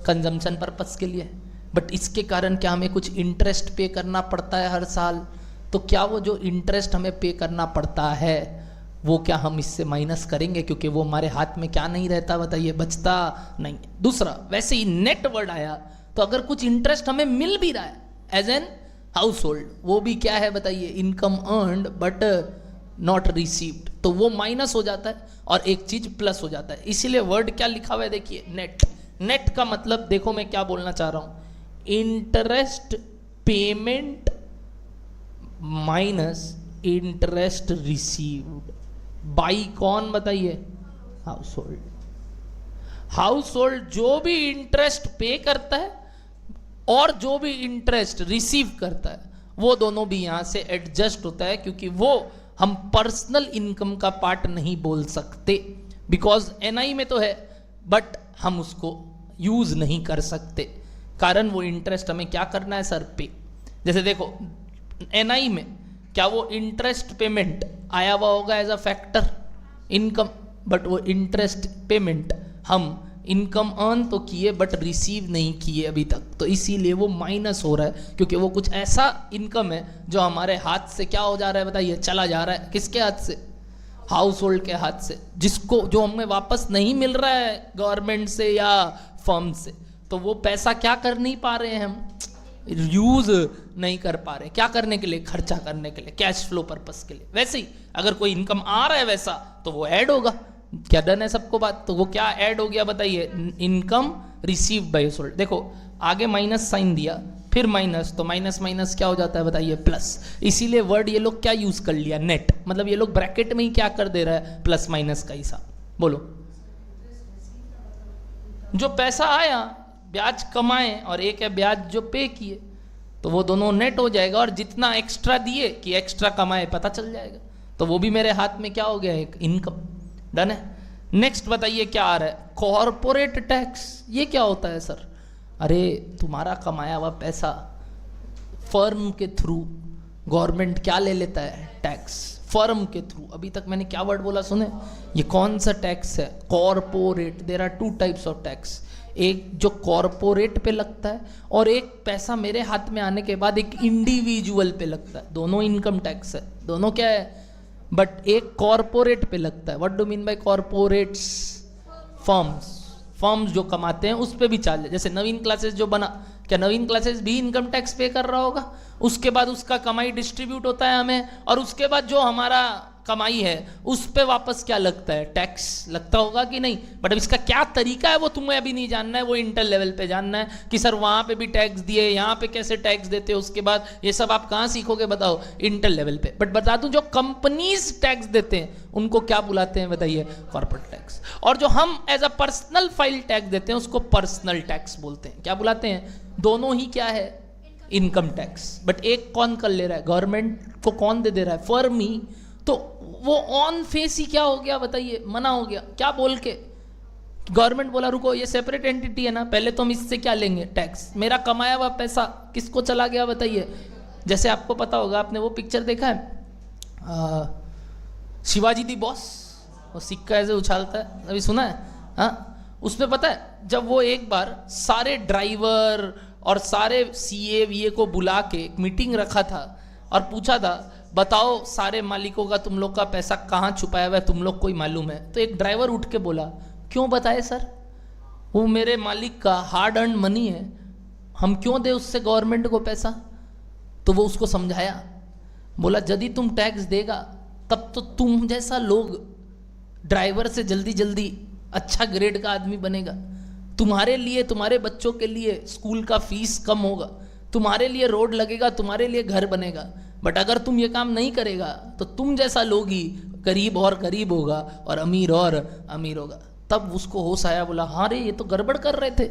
कंजम्पशन पर्पस के लिए। बट इसके कारण क्या हमें कुछ इंटरेस्ट पे करना पड़ता है हर साल? तो क्या वो जो इंटरेस्ट हमें पे करना पड़ता है वो क्या हम इससे माइनस करेंगे? क्योंकि वो हमारे हाथ में क्या नहीं रहता बताइए? बचता नहीं। दूसरा, वैसे ही नेट वर्ड आया तो अगर कुछ इंटरेस्ट हमें मिल भी रहा है एज एन हाउस होल्ड, वो भी क्या है बताइए? Income earned but not received, तो वो माइनस हो जाता है और एक चीज प्लस हो जाता है। इसीलिए वर्ड क्या लिखा हुआ है देखिए, नेट। नेट का मतलब देखो मैं क्या बोलना चाह रहा हूं, interest payment minus interest received by कौन बताइए? House hold. हाउस होल्ड जो भी इंटरेस्ट पे करता है और जो भी इंटरेस्ट रिसीव करता है वो दोनों भी यहां से एडजस्ट होता है, क्योंकि वो हम पर्सनल इनकम का पार्ट नहीं बोल सकते, बिकॉज एनआई में तो है बट हम उसको यूज नहीं कर सकते, कारण वो इंटरेस्ट हमें क्या करना है सर? पे। जैसे देखो एनआई में क्या वो इंटरेस्ट पेमेंट आया हुआ होगा as a factor income, but वो इंटरेस्ट पेमेंट हम इनकम अर्न तो किए बट रिसीव नहीं किए अभी तक, तो इसीलिए वो माइनस हो रहा है, क्योंकि वो कुछ ऐसा इनकम है जो हमारे हाथ से क्या हो जा रहा है बताइए? चला जा रहा है। किसके हाथ से? हाउस होल्ड के हाथ से, जिसको जो हमें वापस नहीं मिल रहा है गवर्नमेंट से या फर्म से, तो वो पैसा क्या कर नहीं पा रहे हैं हम? यूज नहीं कर पा रहे। क्या करने के लिए? खर्चा करने के लिए, कैश फ्लो पर्पस के लिए। वैसे ही अगर कोई इनकम आ रहा है वैसा तो वो ऐड होगा। क्या डन है सबको बात? तो वो क्या ऐड हो गया बताइए? Income received by house hold. देखो आगे माइनस साइन दिया फिर माइनस, तो माइनस माइनस क्या हो जाता है बताइए? प्लस। इसीलिए वर्ड ये लोग क्या यूज कर लिया? नेट। मतलब ये लोग ब्रैकेट में ही क्या कर दे रहा है? प्लस माइनस का हिसाब। बोलो, जो पैसा आया ब्याज कमाए और एक है ब्याज जो पे किए, तो वो दोनों नेट हो जाएगा, और जितना एक्स्ट्रा दिए कि एक्स्ट्रा कमाए पता चल जाएगा, तो वो भी मेरे हाथ में क्या हो गया? एक इनकम। डन है? नेक्स्ट बताइए क्या आ रहा है? Corporate tax. ये क्या होता है सर? अरे तुम्हारा कमाया हुआ पैसा फर्म के थ्रू गवर्नमेंट क्या ले लेता है? टैक्स। फर्म के थ्रू। अभी तक मैंने क्या वर्ड बोला सुने? ये कौन सा टैक्स है? Corporate. There are two types of tax, एक जो कॉर्पोरेट पे लगता है और एक पैसा मेरे हाथ में आने के बाद एक इंडिविजुअल पे लगता है। दोनों इनकम टैक्स है, दोनों क्या है? बट एक कॉर्पोरेट पे लगता है। What do mean bye corporates? Firms. Firms जो कमाते हैं उस पे भी चार्ज है। जैसे नवीन क्लासेस जो बना, क्या नवीन क्लासेस भी इनकम टैक्स पे कर रहा होगा? उसके बाद उसका कमाई डिस्ट्रीब्यूट होता है हमें, और उसके बाद जो हमारा कमाई है उस पे वापस क्या लगता है? टैक्स लगता होगा कि नहीं? बट अब इसका क्या तरीका है वो तुम्हें अभी नहीं जानना है, वो इंटर लेवल पे जानना है कि सर वहां पे भी टैक्स दिए, यहाँ पे कैसे टैक्स देते हो, उसके बाद ये सब आप कहाँ सीखोगे बताओ? इंटर लेवल पे। बट बता दूं जो कंपनीज टैक्स देते हैं उनको क्या बुलाते हैं बताइए? Corporate tax. और जो हम as a personal file tax देते हैं उसको पर्सनल टैक्स बोलते हैं। क्या बुलाते हैं? दोनों ही क्या है? Income tax. बट एक कौन कर ले रहा है? गवर्नमेंट को कौन दे रहा है? फर्म ही। तो वो ऑन फेस ही क्या हो गया बताइए? मना हो गया। क्या बोल के? गवर्नमेंट बोला रुको ये सेपरेट एंटिटी है ना, पहले तो हम इससे क्या लेंगे? टैक्स। मेरा कमाया हुआ पैसा किसको चला गया बताइए? जैसे आपको पता होगा, आपने वो पिक्चर देखा है शिवाजी दी बॉस, वो सिक्का ऐसे उछालता है, अभी सुना है? हाँ, उसमें पता है जब वो एक बार सारे ड्राइवर और सारे सीए वीए को बुला के एक मीटिंग रखा था और पूछा था बताओ सारे मालिकों का तुम लोग का पैसा कहाँ छुपाया हुआ है, तुम लोग को ही मालूम है? तो एक ड्राइवर उठ के बोला क्यों बताए सर? वो मेरे मालिक का हार्ड अर्न मनी है, हम क्यों दे उससे गवर्नमेंट को पैसा। तो वो उसको समझाया, बोला यदि तुम टैक्स देगा तब तो तुम जैसा लोग ड्राइवर से जल्दी जल्दी अच्छा ग्रेड का आदमी बनेगा, तुम्हारे लिए, तुम्हारे बच्चों के लिए स्कूल का फीस कम होगा, तुम्हारे लिए रोड लगेगा, तुम्हारे लिए घर बनेगा। बट अगर तुम ये काम नहीं करेगा तो तुम जैसा लोग ही गरीब और गरीब होगा और अमीर होगा। तब उसको होश आया, बोला हाँ रे, ये तो गड़बड़ कर रहे थे,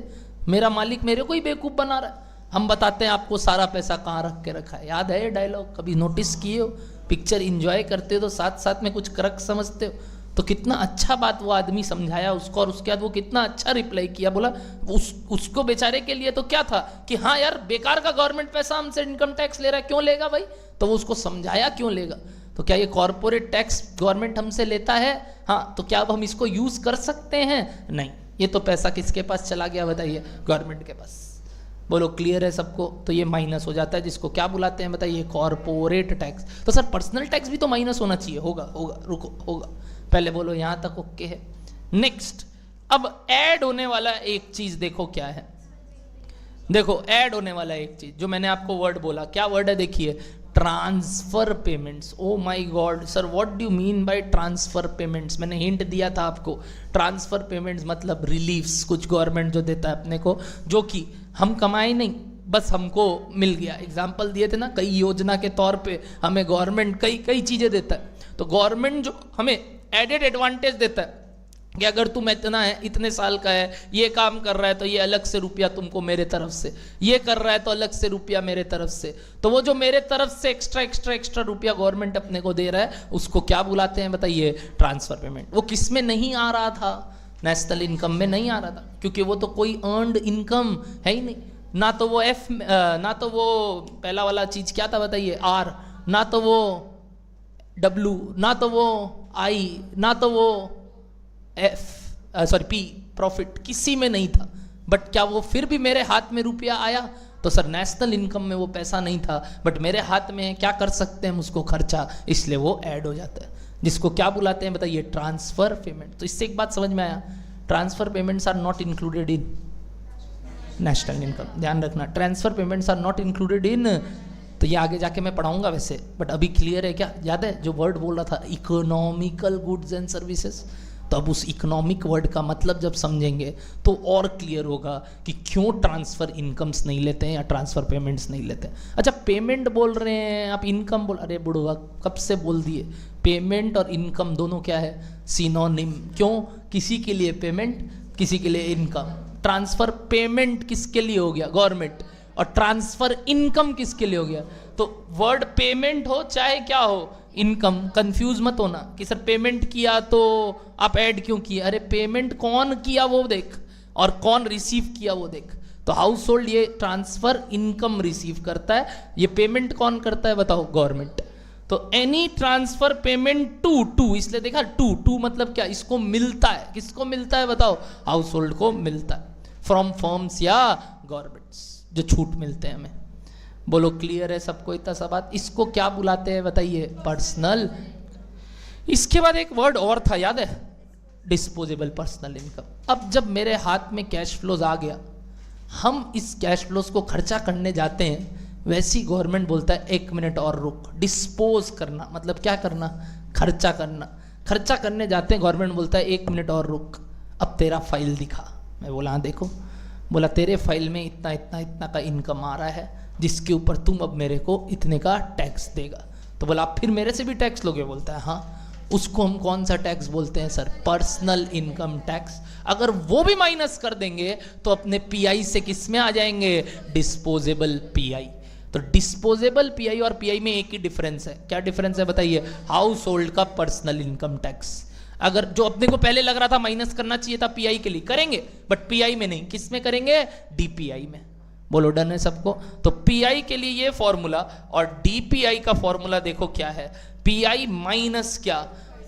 मेरा मालिक मेरे को ही बेवकूफ़ बना रहा है। हम बताते हैं आपको सारा पैसा कहाँ रख के रखा है। याद है ये डायलॉग, कभी नोटिस किए हो? पिक्चर इंजॉय करते हो तो साथ साथ में कुछ करक समझते हो। तो कितना अच्छा बात वो आदमी समझाया उसको, और उसके बाद वो कितना अच्छा रिप्लाई किया। बोला उसको बेचारे के लिए तो क्या था कि हाँ यार, बेकार का गवर्नमेंट पैसा हमसे इनकम टैक्स ले रहा है, क्यों लेगा भाई। तो वो उसको समझाया क्यों लेगा। तो क्या ये कॉर्पोरेट टैक्स गवर्नमेंट हमसे लेता है? हाँ, तो क्या अब हम इसको यूज कर सकते हैं? नहीं, ये तो पैसा किसके पास चला गया बताइए? गवर्नमेंट के पास। बोलो क्लियर है सबको? तो ये माइनस हो जाता है, जिसको क्या बुलाते हैं बताइए? Corporate tax. तो सर पर्सनल टैक्स भी तो माइनस होना चाहिए। होगा, रुको, होगा। पहले बोलो यहां तक ओके है। नेक्स्ट, अब ऐड होने वाला एक चीज देखो क्या है। देखो ऐड होने वाला एक चीज जो मैंने आपको वर्ड बोला, क्या वर्ड है देखिए? Transfer payments. Oh my God sir, what do you mean by transfer payments? मैंने हिंट दिया था आपको। ट्रांसफर पेमेंट्स मतलब रिलीफ्स, कुछ गवर्नमेंट जो देता है अपने को, जो कि हम कमाए नहीं, बस हमको मिल गया। एग्जाम्पल दिए थे ना, कई योजना के तौर पे हमें गवर्नमेंट कई चीजें देता है। तो गवर्नमेंट जो हमें एडेड एडवांटेज देता है कि अगर तुम इतना है, इतने साल का है, ये काम कर रहा है तो ये अलग से रुपया तुमको मेरे तरफ से, ये कर रहा है तो अलग से रुपया मेरे तरफ से। तो वो जो मेरे तरफ से एक्स्ट्रा रुपया गवर्नमेंट अपने को दे रहा है, उसको क्या बुलाते हैं बताइए? Transfer payment. वो किस में नहीं आ रहा था? नेशनल इनकम में नहीं आ रहा था, क्योंकि वो तो कोई अर्नड इनकम है ही नहीं। ना तो वो एफ, ना तो वो पहला वाला चीज क्या था बताइए? आर, ना तो वो डब्लू, ना तो वो आई, ना तो वो पी, प्रॉफिट, किसी में नहीं था। बट क्या वो फिर भी मेरे हाथ में रुपया आया? तो सर नेशनल इनकम में वो पैसा नहीं था, बट मेरे हाथ में है, क्या कर सकते हैं हम उसको? खर्चा, इसलिए वो ऐड हो जाता है, जिसको क्या बुलाते हैं बताइए? Transfer payment. तो इससे एक बात समझ में आया, transfer payments are not included in national income. ध्यान रखना, transfer payments are not included in. तो ये आगे जाके मैं पढ़ाऊंगा वैसे, बट अभी क्लियर है क्या? याद है जो वर्ड बोल रहा था, इकोनॉमिकल गुड्स एंड सर्विसेज। तो अब उस इकोनॉमिक वर्ड का मतलब जब समझेंगे तो और क्लियर होगा कि क्यों ट्रांसफर इनकम्स नहीं लेते हैं या ट्रांसफर पेमेंट्स नहीं लेते हैं। अच्छा, पेमेंट बोल रहे हैं आप, इनकम बोल, अरे बुढ़वा कब से बोल दिए। पेमेंट और इनकम दोनों क्या है? सिनोनिम। क्यों? किसी के लिए पेमेंट, किसी के लिए इनकम। ट्रांसफर पेमेंट किसके लिए हो गया? गवर्नमेंट। और ट्रांसफर इनकम किसके लिए हो गया? तो वर्ड पेमेंट हो चाहे क्या हो, इनकम, कंफ्यूज मत होना कि सर पेमेंट किया तो आप ऐड क्यों किया। अरे पेमेंट कौन किया वो देख, और कौन रिसीव किया वो देख। तो हाउस होल्ड ये ट्रांसफर इनकम रिसीव करता है, ये पेमेंट कौन करता है बताओ? गवर्नमेंट। तो एनी ट्रांसफर पेमेंट टू, इसलिए देखा टू मतलब क्या? इसको मिलता है, किसको मिलता है बताओ? हाउस होल्ड को मिलता है, फ्रॉम फर्म्स या गवर्नमेंट्स, जो छूट मिलते हैं हमें। बोलो क्लियर है सबको इतना सा बात? इसको क्या बुलाते हैं बताइए? पर्सनल। इसके बाद एक वर्ड और था, याद है? Disposable personal income. अब जब मेरे हाथ में कैश फ्लोज आ गया, हम इस कैश फ्लोज को खर्चा करने जाते हैं, वैसी गवर्नमेंट बोलता है 1 मिनट और रुक। डिस्पोज करना मतलब क्या करना? खर्चा करना। खर्चा करने जाते हैं, गवर्नमेंट बोलता है 1 मिनट और रुक, अब तेरा फाइल दिखा। मैं बोला हाँ देखो। बोला तेरे फाइल में इतना इतना इतना का इनकम आ रहा है, जिसके ऊपर तुम अब मेरे को इतने का टैक्स देगा। तो बोला आप फिर मेरे से भी टैक्स लोगे? बोलता है हाँ। उसको हम कौन सा टैक्स बोलते हैं सर? Personal income tax. अगर वो भी माइनस कर देंगे तो अपने पीआई से किस में आ जाएंगे? Disposable pi. तो डिस्पोजेबल पीआई और पीआई में एक ही डिफरेंस है। क्या डिफरेंस है बताइए? हाउस होल्ड का पर्सनल इनकम टैक्स। अगर जो अपने को पहले लग रहा था माइनस करना चाहिए था पीआई के लिए, करेंगे, बट पीआई में नहीं। किस में करेंगे? डीपीआई में। बोलो डन है सबको? तो पीआई के लिए ये फॉर्मूला, और डीपीआई का फॉर्मूला देखो क्या है? पीआई माइनस क्या?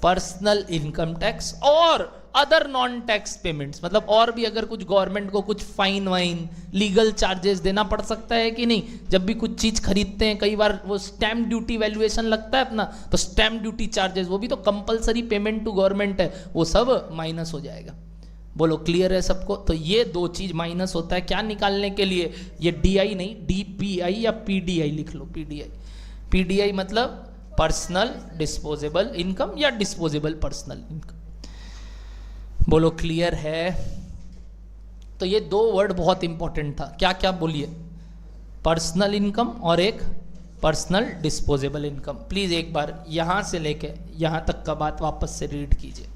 पर्सनल इनकम टैक्स और अदर नॉन टैक्स पेमेंट्स। मतलब और भी अगर कुछ गवर्नमेंट को कुछ फाइन वाइन, लीगल चार्जेस देना पड़ सकता है कि नहीं? जब भी कुछ चीज खरीदते हैं, कई बार वो स्टैम्प ड्यूटी वैल्यूएशन लगता है अपना, तो स्टैम्प ड्यूटी चार्जेस, वो भी तो कंपलसरी पेमेंट टू गवर्नमेंट है, वो सब माइनस हो जाएगा। बोलो क्लियर है सबको? तो ये दो चीज माइनस होता है क्या निकालने के लिए? ये डीआई नहीं, डीपीआई या पीडीआई लिख लो। पीडीआई, पीडीआई मतलब पर्सनल डिस्पोजेबल इनकम या डिस्पोजेबल पर्सनल इनकम। बोलो क्लियर है? तो ये दो वर्ड बहुत इंपॉर्टेंट था। क्या क्या बोलिए? पर्सनल इनकम और एक पर्सनल डिस्पोजेबल इनकम। प्लीज एक बार यहां से लेके यहां तक का बात वापस से रीड कीजिए।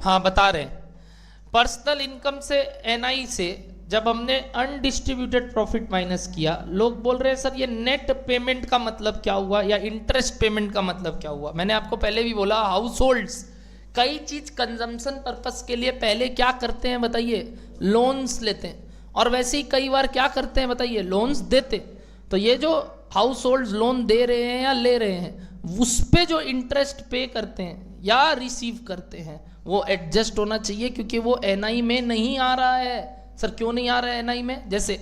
हाँ बता रहे हैं, पर्सनल इनकम से एनआई से जब हमने अनडिस्ट्रीब्यूटेड प्रॉफिट माइनस किया, लोग बोल रहे हैं सर ये नेट पेमेंट का मतलब क्या हुआ या इंटरेस्ट पेमेंट का मतलब क्या हुआ। मैंने आपको पहले भी बोला, हाउस होल्ड्स कई चीज कंजम्पशन पर्पस के लिए पहले क्या करते हैं बताइए? लोन्स लेते हैं, और वैसे ही कई बार क्या करते हैं बताइए? लोन्स देते। तो ये जो हाउस होल्ड्स लोन दे रहे हैं या ले रहे हैं, उस पे जो इंटरेस्ट पे करते हैं या रिसीव करते हैं वो एडजस्ट होना चाहिए, क्योंकि वो एनआई में नहीं आ रहा है। सर क्यों नहीं आ रहा है एनआई में? जैसे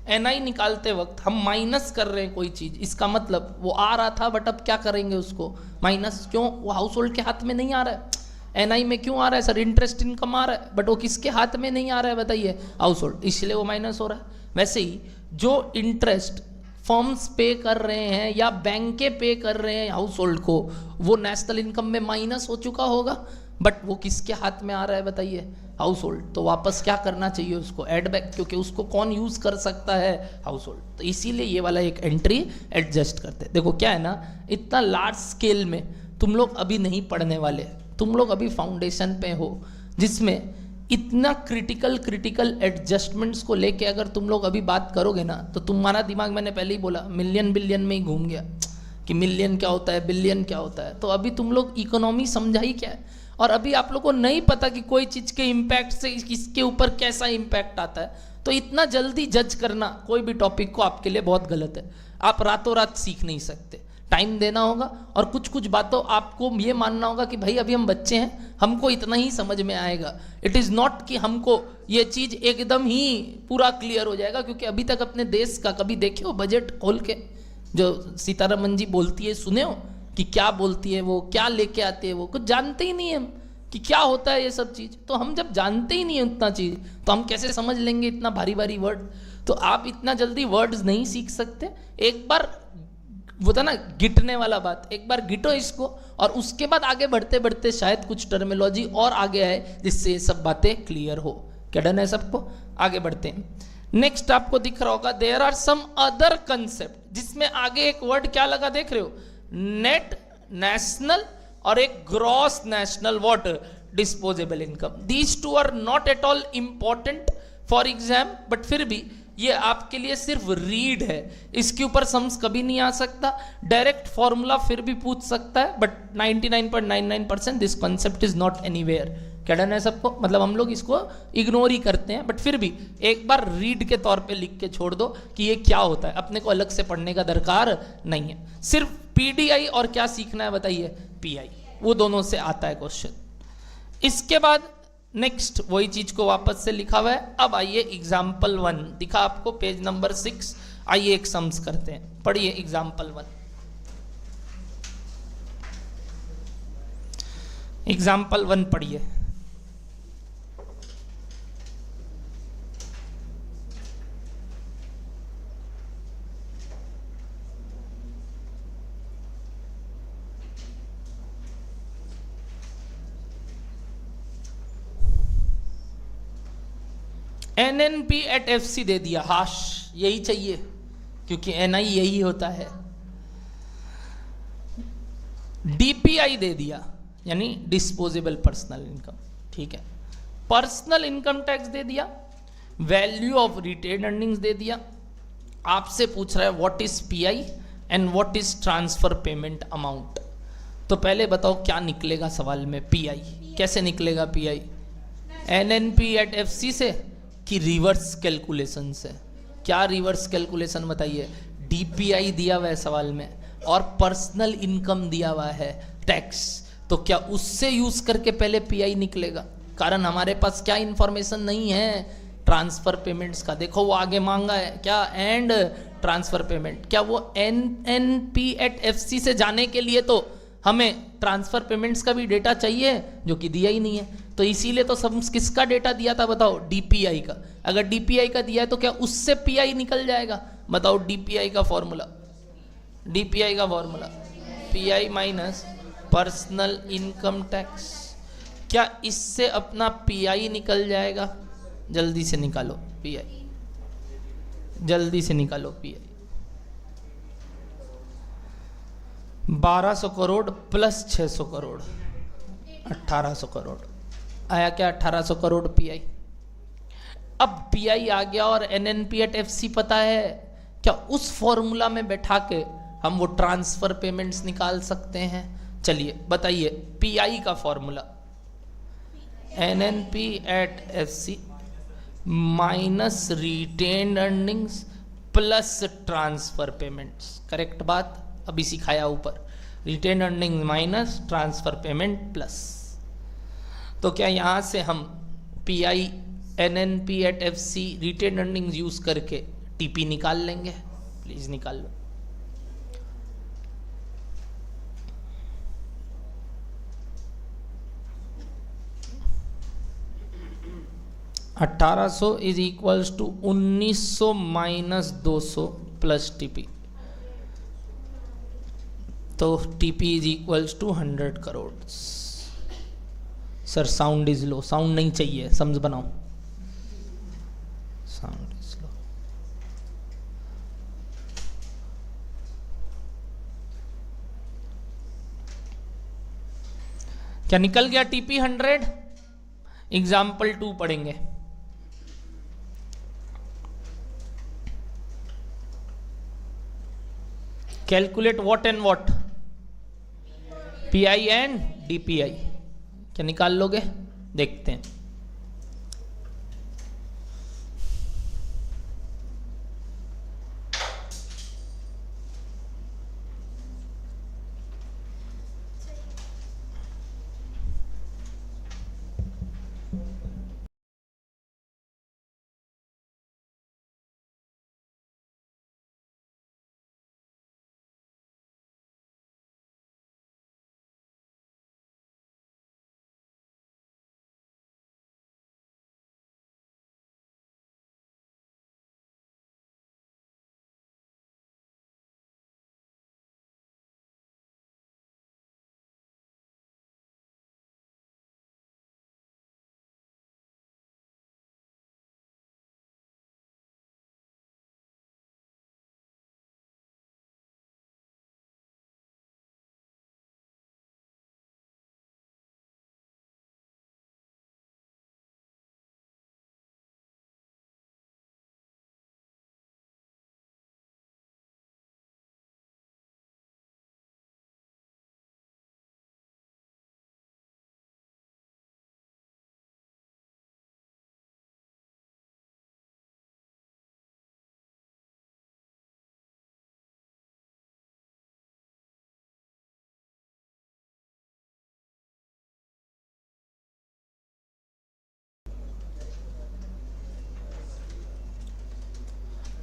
एनआई निकालते वक्त हम माइनस कर रहे हैं कोई चीज, इसका मतलब वो आ रहा था बट अब क्या करेंगे उसको माइनस। क्यों? वो हाउस होल्ड के हाथ में नहीं आ रहा है। एनआई में क्यों आ रहा है सर? इंटरेस्ट इनकम आ रहा है, बट वो किसके हाथ में नहीं आ रहा है बताइए? हाउस होल्ड, इसलिए वो माइनस हो रहा है। वैसे ही जो इंटरेस्ट फर्म्स पे कर रहे हैं या बैंकें पे कर रहे हैं हाउस होल्ड को, वो नेशनल इनकम में माइनस हो चुका होगा, बट वो किसके हाथ में आ रहा है बताइए? House hold. तो वापस क्या करना चाहिए उसको? ऐड बैक, क्योंकि उसको कौन यूज कर सकता है? House hold. तो इसीलिए ये वाला एक एंट्री एडजस्ट करते हैं। देखो क्या है ना, इतना लार्ज स्केल में तुम लोग अभी नहीं पढ़ने वाले, तुम लोग अभी फाउंडेशन पे हो, जिसमें इतना क्रिटिकल एडजस्टमेंट्स को लेके अगर तुम लोग अभी बात करोगे ना, तो तुम्हारा दिमाग, मैंने पहले ही बोला, मिलियन बिलियन में ही घूम गया कि मिलियन क्या होता है, बिलियन क्या होता है। तो अभी तुम लोग इकोनॉमी समझा ही क्या है, और अभी आप लोग को नहीं पता कि कोई चीज़ के इम्पैक्ट से इसके ऊपर कैसा इम्पैक्ट आता है। तो इतना जल्दी जज करना कोई भी टॉपिक को आपके लिए बहुत गलत है। आप रातों रात सीख नहीं सकते, टाइम देना होगा, और कुछ कुछ बातों आपको ये मानना होगा कि भाई अभी हम बच्चे हैं, हमको इतना ही समझ में आएगा। इट इज़ नॉट कि हमको ये चीज़ एकदम ही पूरा क्लियर हो जाएगा, क्योंकि अभी तक अपने देश का कभी देखे हो बजट खोल के? जो सीतारमन जी बोलती है सुने हो कि क्या बोलती है वो, क्या लेके आते हैं वो? कुछ जानते ही नहीं हम कि क्या होता है ये सब चीज़। तो हम जब जानते ही नहीं है उतना चीज़, तो हम कैसे समझ लेंगे इतना भारी भारी वर्ड? तो आप इतना जल्दी वर्ड्स नहीं सीख सकते। एक बार वो था ना गिटने वाला बात, एक बार गिटो इसको, और उसके बाद आगे बढ़ते बढ़ते शायद कुछ टर्मिनोलॉजी और आगे आए जिससे ये सब बातें क्लियर हो। क्या डन है सबको? आगे बढ़ते हैं। नेक्स्ट आपको दिख रहा होगा there are some other concept, जिसमें आगे एक वर्ड क्या लगा देख रहे हो? नेट नेशनल और एक gross national what? Disposable income. These two are not at all important for exam, but फिर भी ये आपके लिए सिर्फ रीड है, इसके ऊपर सम्स कभी नहीं आ सकता। डायरेक्ट फॉर्मूला फिर भी पूछ सकता है, but 99.99% this concept is not anywhere. क्या डन है सबको? मतलब हम लोग इसको इग्नोर ही करते हैं, बट फिर भी एक बार रीड के तौर पे लिख के छोड़ दो कि ये क्या होता है, अपने को अलग से पढ़ने का दरकार नहीं है। सिर्फ पीडीआई और क्या सीखना है बताइए? पीआई, वो दोनों से आता है क्वेश्चन। इसके बाद नेक्स्ट वही चीज को वापस से लिखा हुआ है। अब आइए एग्जाम्पल 1 दिखा आपको, पेज नंबर 6। आइए एक सम्स करते हैं, पढ़िए एग्जाम्पल 1। एग्जाम्पल 1 पढ़िए। NNP at FC दे दिया, हाश यही चाहिए क्योंकि NI यही होता है। DPI दे दिया यानी डिस्पोजेबल पर्सनल इनकम, ठीक है। पर्सनल इनकम टैक्स दे दिया, वैल्यू ऑफ रिटेन अर्निंग्स दे दिया। आपसे पूछ रहा है what is PI and what is transfer payment amount. तो पहले बताओ क्या निकलेगा सवाल में? PI कैसे निकलेगा? PI NNP at FC से कि रिवर्स कैलकुलेशन से? क्या रिवर्स कैलकुलेशन बताइए? DPI दिया हुआ है सवाल में और पर्सनल इनकम दिया हुआ है टैक्स, तो क्या उससे यूज करके पहले PI निकलेगा? कारण हमारे पास क्या इंफॉर्मेशन नहीं है ट्रांसफर पेमेंट्स का। देखो वो आगे मांगा है क्या? And transfer payment. क्या वो NNP at FC से जाने के लिए तो हमें ट्रांसफर पेमेंट्स का भी डेटा चाहिए, जो कि दिया ही नहीं है। तो इसीलिए तो सब किसका डेटा दिया था बताओ? DPI का। अगर DPI का दिया है तो क्या उससे PI निकल जाएगा? बताओ DPI का फॉर्मूला, DPI का formula PI minus personal income tax. क्या इससे अपना PI निकल जाएगा? जल्दी से निकालो PI, जल्दी से निकालो PI। 1200 करोड़ प्लस 600 करोड़ 1800 करोड़ आया क्या? 1800 करोड़ PI। अब PI आ गया और NNP at FC पता है, क्या उस फॉर्मूला में बैठा के हम वो ट्रांसफर पेमेंट्स निकाल सकते हैं? चलिए बताइए PI का formula NNP at FC minus retained earnings plus transfer payments. Correct बात, अभी सिखाया ऊपर। Retained earning minus transfer payment plus. तो क्या यहाँ से हम PI NNP at FC retained earning use करके TP निकाल लेंगे? प्लीज निकाल लो। 1800 is equals to 1900 minus 200 plus TP। तो TP is equals to 100 crore. Sir sound is low, sound नहीं चाहिए, समझ बनाओ। साउंड इज लो। क्या निकल गया TP 100? एग्जाम्पल 2 पढ़ेंगे। Calculate what and what? PI and DPI। क्या निकाल लोगे? देखते हैं।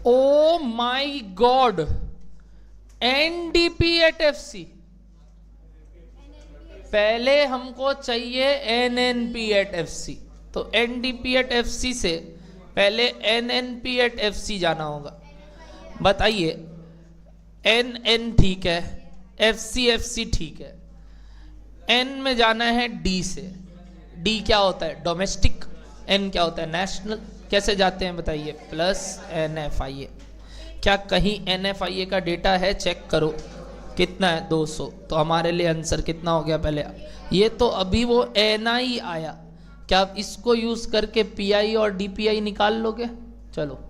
ओ माई गॉड, NDP एट FC। पहले हमको चाहिए NNP एट FC, तो NDP एट FC से पहले NNP एट FC जाना होगा। बताइए, NN ठीक है, FC ठीक है, N में जाना है D से। D क्या होता है? डोमेस्टिक। N क्या होता है? नेशनल। कैसे जाते हैं बताइए? Plus NFIA। क्या कहीं NFIA का डेटा है? चेक करो कितना है, 200। तो हमारे लिए आंसर कितना हो गया? पहले ये तो अभी वो NI आया, क्या आप इसको यूज करके PI और DPI निकाल लोगे? चलो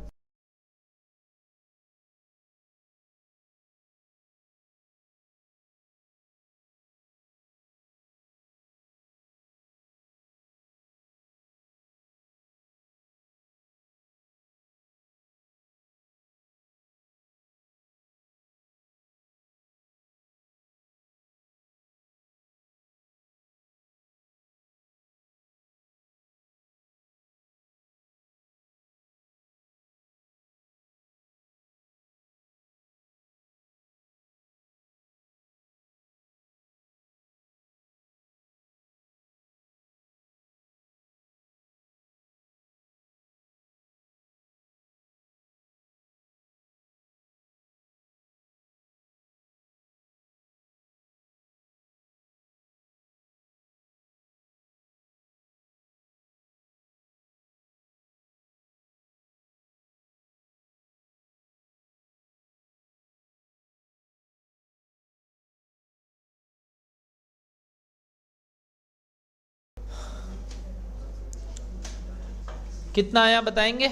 कितना आया बताएंगे?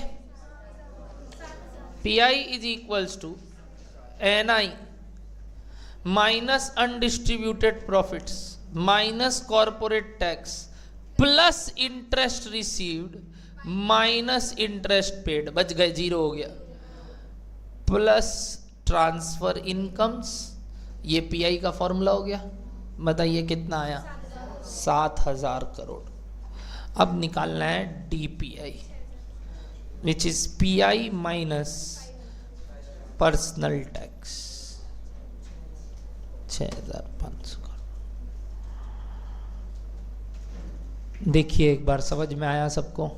PI is equals to NI minus undistributed profits minus corporate tax plus interest received minus interest paid. बच गए, 0 हो गया। प्लस ट्रांसफर इनकम्स ये पीआई का फॉर्मूला हो गया। बताइए कितना आया? 7,000 करोड़। अब निकालना है DPI, which is pi minus personal tax 6,500 crore. देखिए एक बार समझ में आया सबको?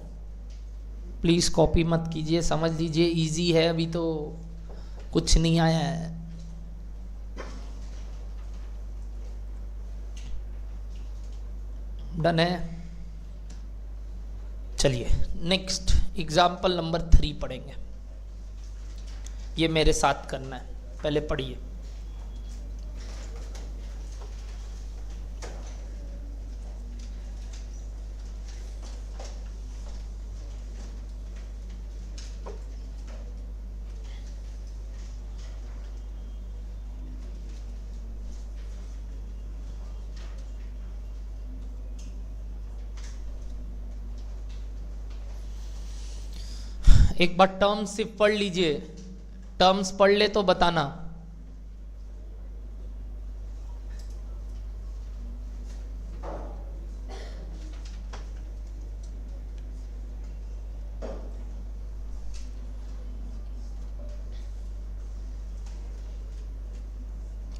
प्लीज कॉपी मत कीजिए, समझ लीजिए, इजी है, अभी तो कुछ नहीं आया है। डन है? चलिए नेक्स्ट एग्जाम्पल नंबर 3 पढ़ेंगे। ये मेरे साथ करना है, पहले पढ़िए। एक बार टर्म्स सिर्फ पढ़ लीजिए, टर्म्स पढ़ ले तो बताना।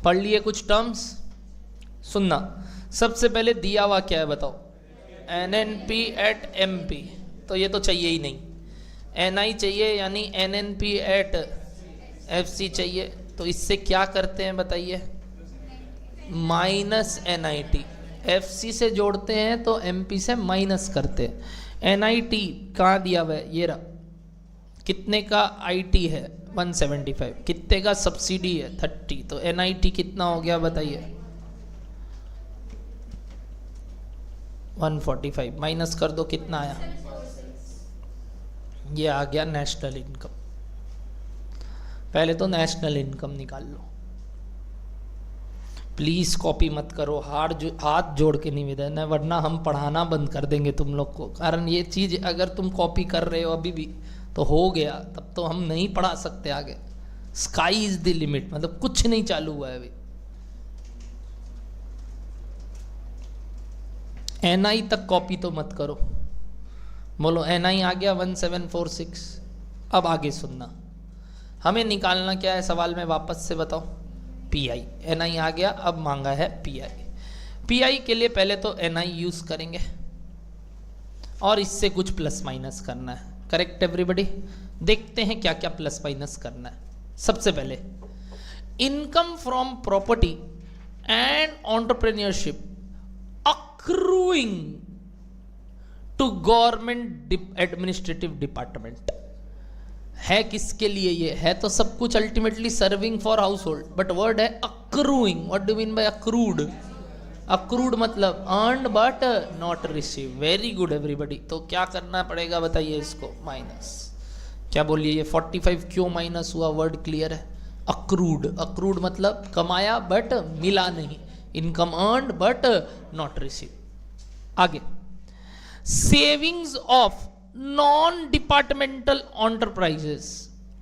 पढ़ लिए कुछ टर्म्स? सुनना, सबसे पहले दिया हुआ क्या है बताओ? NNP at MP, तो ये तो चाहिए ही नहीं। NI चाहिए यानी NNP at FC चाहिए, तो इससे क्या करते हैं बताइए? Minus NIT। FC से जोड़ते हैं तो MP से माइनस करते हैं। NIT कहाँ दिया हुआ है? ये रहा। कितने का IT है? 175। कितने का सब्सिडी है? 30। तो NIT कितना हो गया बताइए? 145। माइनस कर दो, कितना आया? ये आ गया नेशनल इनकम। पहले तो नेशनल इनकम निकाल लो। प्लीज कॉपी मत करो, हाथ जोड़ के निवेदन है, वरना हम पढ़ाना बंद कर देंगे तुम लोग को। कारण ये चीज अगर तुम कॉपी कर रहे हो अभी भी तो हो गया, तब तो हम नहीं पढ़ा सकते आगे। स्काई इज द लिमिट, मतलब कुछ नहीं चालू हुआ है अभी। NI तक कॉपी तो मत करो। बोलो NI आ गया 1746। अब आगे सुनना, हमें निकालना क्या है सवाल में? वापस से बताओ। PI। NI आ गया, अब मांगा है PI। PI के लिए पहले तो NI यूज करेंगे और इससे कुछ प्लस माइनस करना है। Correct everybody? देखते हैं क्या क्या प्लस माइनस करना है। सबसे पहले income from property and entrepreneurship accruing to government administrative department है। किसके लिए ये है? तो सब कुछ ultimately serving for house hold, but word है accruing। What do mean bye accrued? accrued मतलब earned but not received। Very good everybody. तो क्या करना पड़ेगा बताइए इसको? माइनस। क्या बोलिए? ये 45 क्यों माइनस हुआ? वर्ड क्लियर है। accrued। accrued मतलब कमाया बट मिला नहीं। Income earned but not received। आगे savings of non departmental enterprises.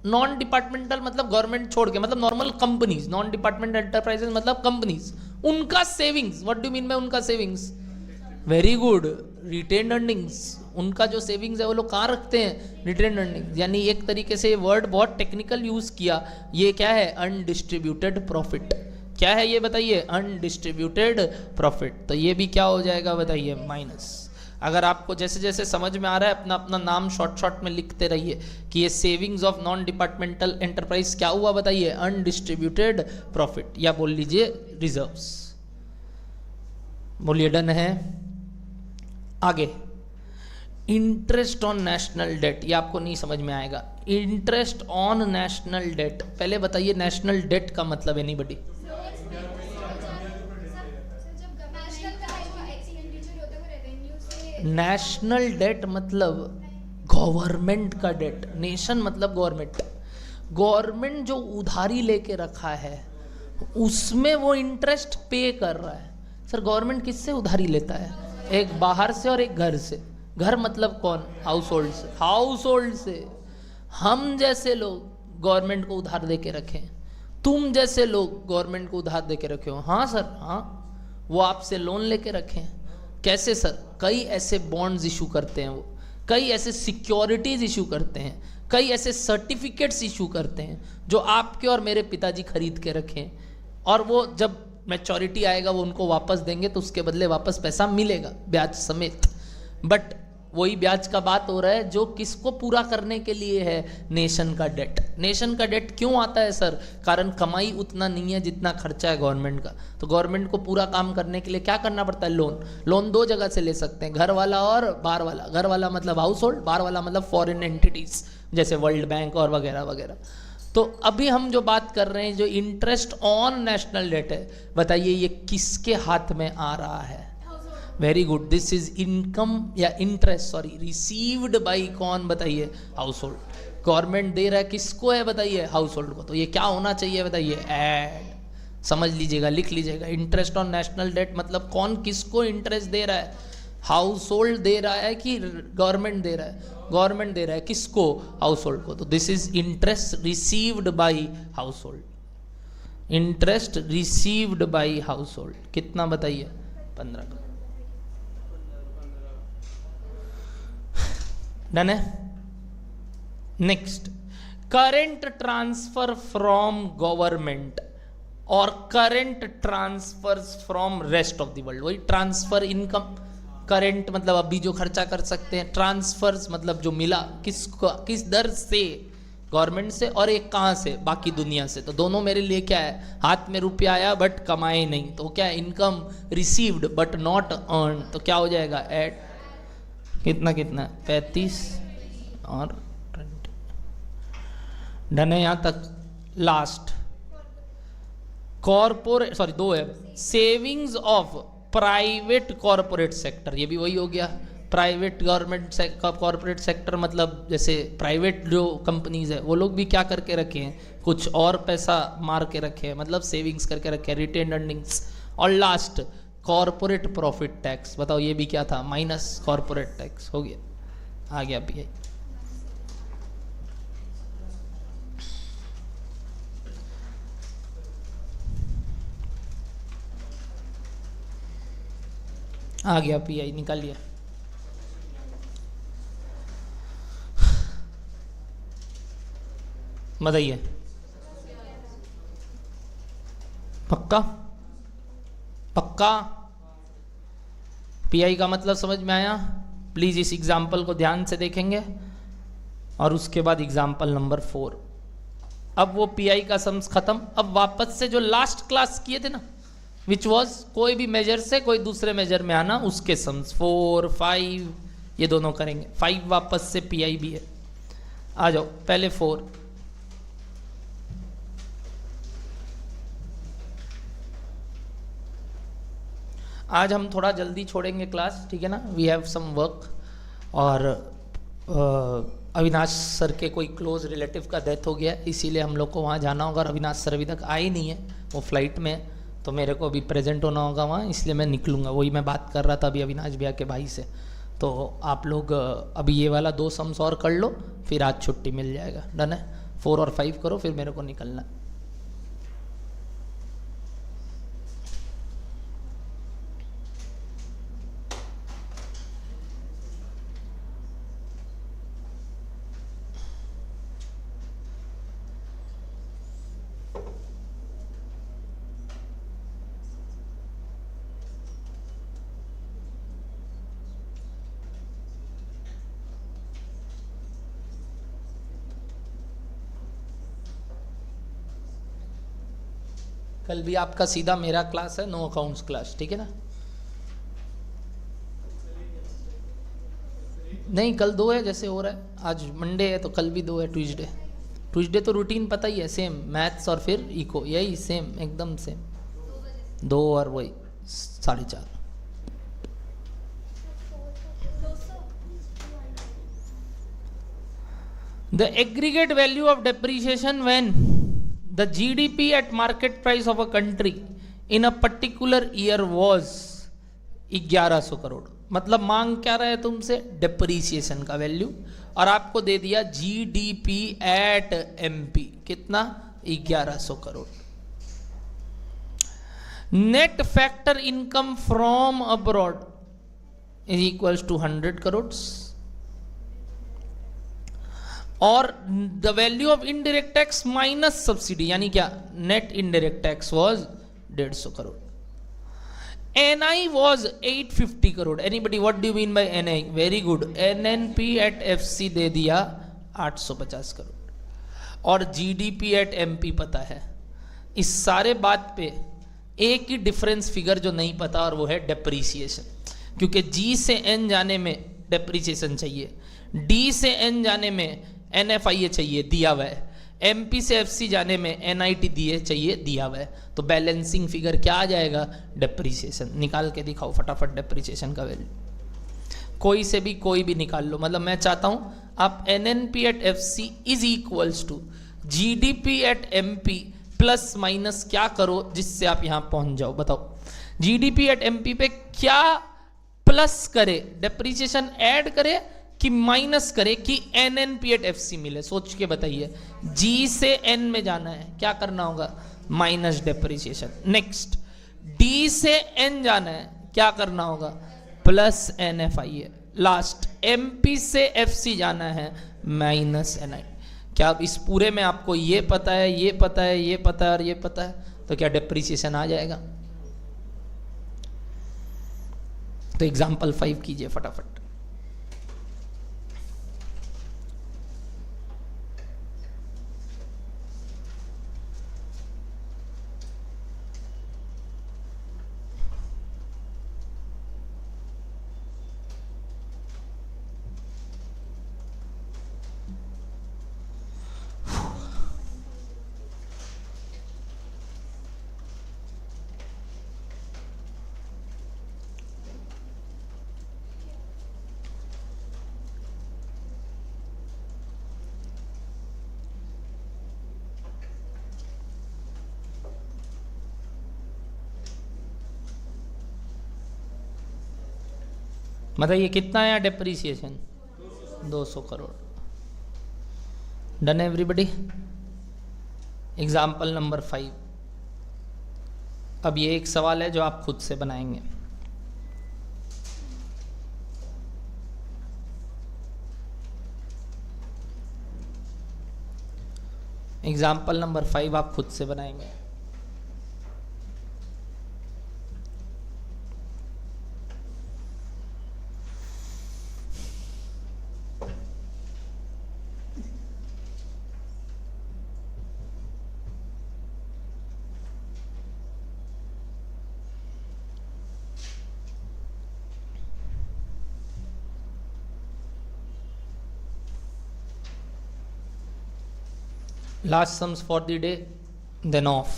Non departmental मतलब गवर्नमेंट छोड़ के, मतलब normal companies. Non departmental enterprises मतलब कंपनीज, उनका savings. What do mean by उनका savings? Very good, retained earnings. उनका जो सेविंग्स है वो लोग कहाँ रखते हैं? Retained earnings. यानी एक तरीके से ये वर्ड बहुत टेक्निकल यूज किया। ये क्या है? Undistributed profit. क्या है ये बताइए? Undistributed profit. तो ये भी क्या हो जाएगा बताइए? माइनस। अगर आपको जैसे जैसे समझ में आ रहा है अपना अपना नाम शॉर्ट में लिखते रहिए कि ये savings of non departmental enterprise क्या हुआ बताइए? अनडिस्ट्रीब्यूटेड प्रॉफिट, या बोल लीजिए रिजर्व्स। बोलिए डन है? आगे इंटरेस्ट ऑन नेशनल डेट। ये आपको नहीं समझ में आएगा। इंटरेस्ट ऑन नेशनल डेट, पहले बताइए नेशनल डेट का मतलब एनीबॉडी? नेशनल डेट मतलब गवर्नमेंट का डेट। नेशन मतलब गवर्नमेंट। गवर्नमेंट जो उधारी लेके रखा है उसमें वो इंटरेस्ट पे कर रहा है। सर गवर्नमेंट किससे उधारी लेता है? एक बाहर से और एक घर से। घर मतलब कौन? हाउस होल्ड से। हाउस होल्ड से हम जैसे लोग गवर्नमेंट को उधार दे के रखें, तुम जैसे लोग गवर्नमेंट को उधार दे के रखे हो। हाँ सर, हाँ, वो आपसे लोन लेके रखे हैं। कैसे सर? कई ऐसे बॉन्ड्स इशू करते हैं वो, कई ऐसे सिक्योरिटीज इशू करते हैं, कई ऐसे सर्टिफिकेट्स इशू करते हैं जो आपके और मेरे पिताजी खरीद के रखे हैं, और वो जब मैच्योरिटी आएगा वो उनको वापस देंगे तो उसके बदले वापस पैसा मिलेगा ब्याज समेत। बट वही ब्याज का बात हो रहा है जो किसको पूरा करने के लिए है? नेशन का डेट। नेशन का डेट क्यों आता है सर? कारण कमाई उतना नहीं है जितना खर्चा है गवर्नमेंट का। तो गवर्नमेंट को पूरा काम करने के लिए क्या करना पड़ता है? लोन। लोन दो जगह से ले सकते हैं, घर वाला और बाहर वाला। घर वाला मतलब हाउस होल्ड, बाहर वाला मतलब फॉरेन एंटिटीज जैसे वर्ल्ड बैंक और वगैरह वगैरह। तो अभी हम जो बात कर रहे हैं, जो इंटरेस्ट ऑन नेशनल डेट है, बताइए ये किसके हाथ में आ रहा है? Very good, this is income या इंटरेस्ट, सॉरी, रिसीव्ड बाई कौन? बताइए, हाउस होल्ड। गवर्नमेंट दे रहा है किसको है? बताइए, हाउस होल्ड को। तो ये क्या होना चाहिए? बताइए, ऐड। समझ लीजिएगा, लिख लीजिएगा। इंटरेस्ट ऑन नेशनल डेट मतलब कौन किसको इंटरेस्ट दे रहा है? हाउस होल्ड दे रहा है कि गवर्नमेंट दे रहा है? गवर्नमेंट दे रहा है। किसको? हाउस होल्ड को। तो this is interest received by household. Interest received by household कितना? बताइए, 15 का। डन है। Next, current transfer from government और current transfers from rest of the world. वही ट्रांसफर इनकम। करेंट मतलब अभी जो खर्चा कर सकते हैं, ट्रांसफर्स मतलब जो मिला किसको, किस दर से? गवर्नमेंट से। और एक कहाँ से? बाकी दुनिया से। तो दोनों मेरे लिए क्या है? हाथ में रुपया आया बट कमाए नहीं, तो क्या है? Income received but not earn. तो क्या हो जाएगा? एड। कितना कितना? 35 और 20। डन है यहाँ तक। लास्ट, कॉर्पोरेट, सॉरी 2 है, savings of private corporate sector. ये भी वही हो गया। प्राइवेट गवर्नमेंट कॉर्पोरेट सेक्टर मतलब जैसे प्राइवेट जो कंपनीज है वो लोग भी क्या करके रखे हैं? कुछ और पैसा मार के रखे हैं, मतलब सेविंग्स करके रखे हैं, रिटेन अर्निंग्स। और लास्ट, कॉर्पोरेट प्रॉफिट टैक्स। बताओ ये भी क्या था? Minus corporate tax. हो गया, आ गया भी। आ गया पीआई, निकालिए। बताइए, पक्का? पक्का? पीआई का मतलब समझ में आया? प्लीज इस एग्जाम्पल को ध्यान से देखेंगे और उसके बाद एग्जाम्पल नंबर 4। अब वो पीआई का सम्स खत्म। अब वापस से जो लास्ट क्लास किए थे ना, विच वॉज कोई भी मेजर से कोई दूसरे मेजर में आना, उसके सम्स 4, 5 ये दोनों करेंगे। 5 वापस से पीआई भी है। आ जाओ, पहले 4। आज हम थोड़ा जल्दी छोड़ेंगे क्लास, ठीक है ना? We have some work. और अविनाश सर के कोई क्लोज रिलेटिव का डेथ हो गया, इसीलिए हम लोग को वहाँ जाना होगा। और अविनाश सर अभी तक आए नहीं है, वो फ्लाइट में है, तो मेरे को अभी प्रेजेंट होना होगा वहाँ, इसलिए मैं निकलूँगा। वही मैं बात कर रहा था अभी अविनाश भैया के भाई से। तो आप लोग अभी ये वाला 2 सम्स और कर लो, फिर आज छुट्टी मिल जाएगा। डन है? 4 और 5 करो, फिर मेरे को निकलना है। कल भी आपका सीधा मेरा क्लास है, नो अकाउंट्स क्लास, ठीक है ना? नहीं, कल 2 है जैसे हो रहा है। आज मंडे है तो कल भी 2 है। ट्यूसडे तो रूटीन पता ही है, सेम मैथ्स और फिर इको, यही सेम, एकदम सेम। 2 और वही 4:30। The aggregate value of depreciation when the GDP at market price of a country in a particular year was 1100 crore. मतलब मांग क्या रहे तुमसे? डेप्रीसिएशन का वैल्यू। और आपको दे दिया GDP एट MP कितना? 1100 crore. Net factor income from abroad is equals to 100 crore, और the value of indirect tax minus subsidy, यानी क्या, net indirect tax was 150 crore. NI was 850 crore. Anybody what do you mean by NI? Very good. NNP at FC दे दिया 850 करोड़, और GDP at MP पता है। इस सारे बात पे एक ही डिफरेंस फिगर जो नहीं पता, और वो है डेप्रीसिएशन, क्योंकि G से N जाने में डेप्रीसिएशन चाहिए, D से N जाने में NFIA चाहिए, दिया हुआ है, MP से FC जाने में NIT दिए चाहिए, दिया हुआ है। तो बैलेंसिंग फिगर क्या आ जाएगा? डेप्रीसिएशन। निकाल के दिखाओ फटाफट डेप्रीसिएशन का वैल्यू, कोई से भी कोई भी निकाल लो। मतलब मैं चाहता हूं आप NNP at FC is equals to GDP at MP plus minus क्या करो जिससे आप यहां पहुंच जाओ। बताओ GDP एट MP पे क्या प्लस करे, डेप्रीसिएशन ऐड करे कि माइनस करे कि NNP एट FC मिले? सोच के बताइए। G से N में जाना है, क्या करना होगा? Minus depreciation. नेक्स्ट D से N जाना है, क्या करना होगा? Plus NFIA। लास्ट MP से FC जाना है, माइनस NI। क्या अब इस पूरे में आपको ये पता है, ये पता है, ये पता है और ये पता है, तो क्या डेप्रीसिएशन आ जाएगा? तो एग्जाम्पल 5 कीजिए फटाफट। मतलब ये कितना आया depreciation? 200 crore. Done everybody? Example number 5। अब ये एक सवाल है जो आप खुद से बनाएंगे। एग्जाम्पल नंबर 5 आप खुद से बनाएंगे। Last sums for the day, then off.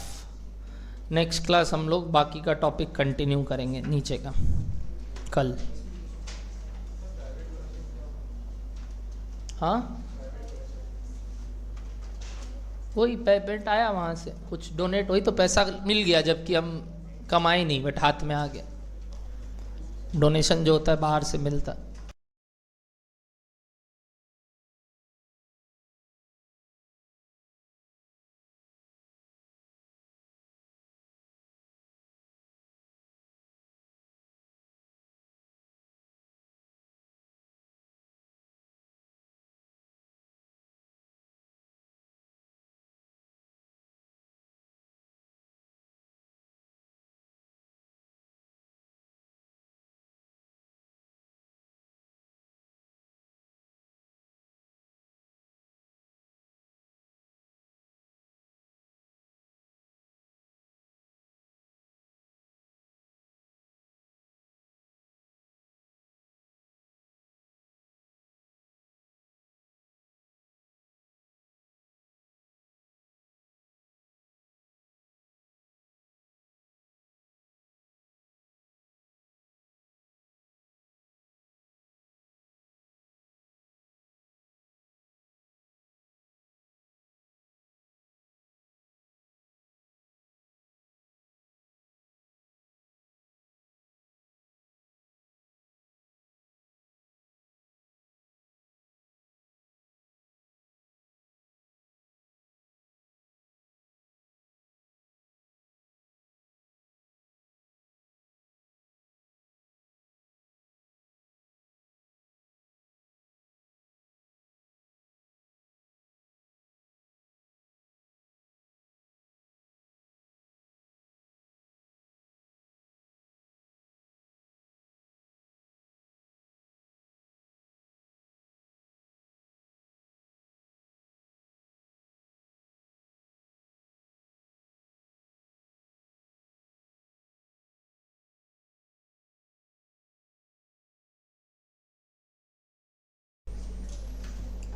Next class हम लोग बाकी का टॉपिक कंटिन्यू करेंगे नीचे का कल। हाँ, वही पेमेंट आया वहाँ से, कुछ डोनेट हुई तो पैसा मिल गया, जबकि हम कमाए नहीं, बट हाथ में आ गया। डोनेशन जो होता है बाहर से मिलता।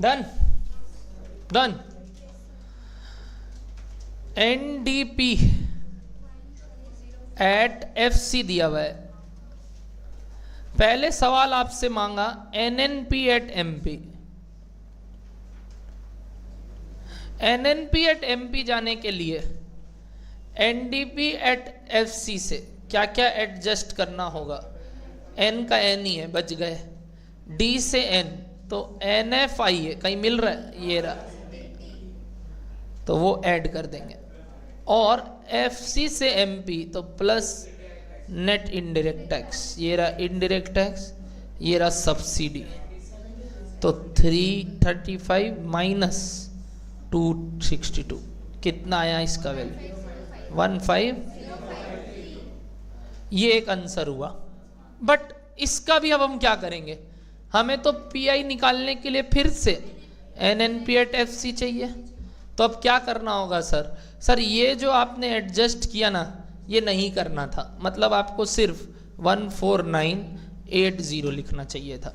Done done. NDP at FC दिया हुआ है। पहले सवाल आपसे मांगा NNP at MP. NNP at MP जाने के लिए एनडीपी एट एफसी से क्या क्या एडजस्ट करना होगा? एन का एन ही है, बच गए। डी से एन तो एन एफ आई है, कहीं मिल रहा है, ये रहा, तो वो ऐड कर देंगे। और एफ सी से एम पी तो प्लस नेट इनडायरेक्ट टैक्स, ये रहा इनडायरेक्ट टैक्स, ये रहा सब्सिडी, तो 335 माइनस 262 कितना आया इसका वैल्यू? 15। ये एक आंसर हुआ। बट इसका भी अब हम क्या करेंगे? हमें तो पीआई निकालने के लिए फिर से एनएनपी एट एफसी चाहिए। तो अब क्या करना होगा सर? सर ये जो आपने एडजस्ट किया ना, ये नहीं करना था। मतलब आपको सिर्फ 14980 लिखना चाहिए था,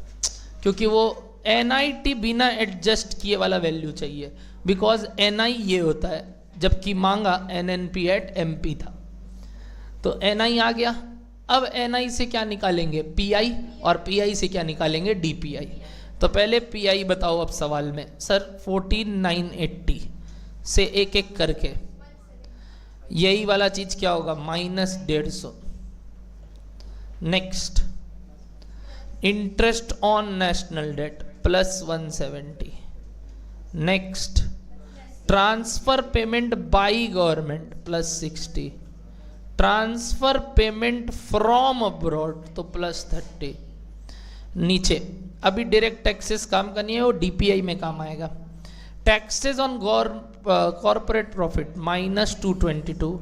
क्योंकि वो एनआईटी बिना एडजस्ट किए वाला वैल्यू चाहिए। बिकॉज एनआई ये होता है, जबकि मांगा एनएनपी एट एमपी था। तो एनआई आ गया। अब एनआई से क्या निकालेंगे? पीआई, और पीआई से क्या निकालेंगे? डीपीआई। तो पहले पीआई बताओ अब सवाल में। सर 14980 से एक एक करके यही वाला चीज क्या होगा? -150। Next, interest on national debt +170। Next, transfer payment by government +60। Transfer payment from abroad तो +30। नीचे अभी डायरेक्ट टैक्सेस काम करनी है, वो डीपीआई में काम आएगा। Taxes on corporate profit -222,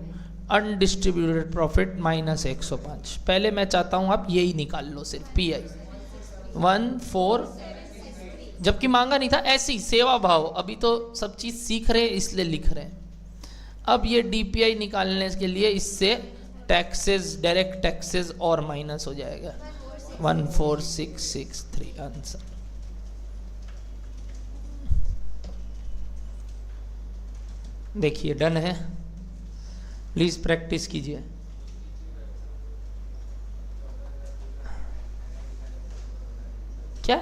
undistributed profit -105। पहले मैं चाहता हूं आप यही निकाल लो, सिर्फ पीआई 14, जबकि मांगा नहीं था, ऐसी सेवा भाव। अभी तो सब चीज सीख रहे हैं इसलिए लिख रहे हैं। अब ये डीपीआई निकालने के लिए इससे टैक्सेस, डायरेक्ट टैक्सेस और माइनस हो जाएगा। 14663 आंसर। देखिए डन है। प्लीज प्रैक्टिस कीजिए। क्या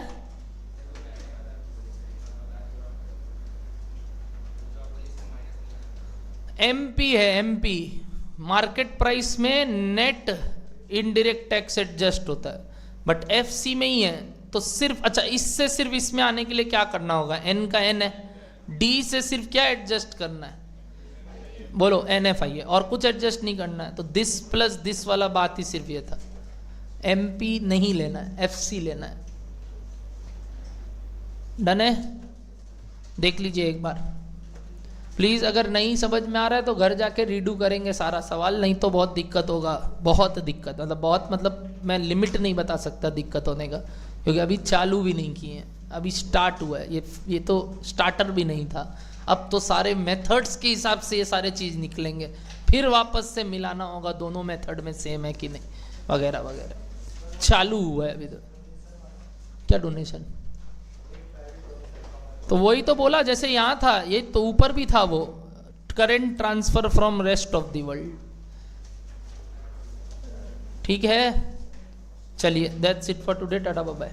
एमपी है? एमपी मार्केट प्राइस में नेट इनडायरेक्ट टैक्स एडजस्ट होता है, बट एफसी में ही है। तो सिर्फ अच्छा, इससे सिर्फ इसमें आने के लिए क्या करना होगा? एन का एन है, डी से सिर्फ क्या एडजस्ट करना है? बोलो एनएफ आई है, और कुछ एडजस्ट नहीं करना है। तो दिस प्लस दिस वाला बात ही सिर्फ ये था। एमपी नहीं लेना है, एफसी लेना है। डन है? देख लीजिए एक बार प्लीज। अगर नहीं समझ में आ रहा है तो घर जाके रीडू करेंगे सारा सवाल, नहीं तो बहुत दिक्कत होगा। बहुत दिक्कत, मतलब मैं लिमिट नहीं बता सकता दिक्कत होने का, क्योंकि अभी चालू भी नहीं किए हैं, अभी स्टार्ट हुआ है। ये तो स्टार्टर भी नहीं था। अब तो सारे मेथड्स के हिसाब से ये सारे चीज निकलेंगे, फिर वापस से मिलाना होगा दोनों मेथड में सेम है कि नहीं, वगैरह वगैरह। चालू हुआ है अभी तो। क्या डोनेशन? तो वही तो बोला, जैसे यहाँ था, ये तो ऊपर भी था वो, current transfer from rest of the world. ठीक है, चलिए that's it for today. Tata bye bye.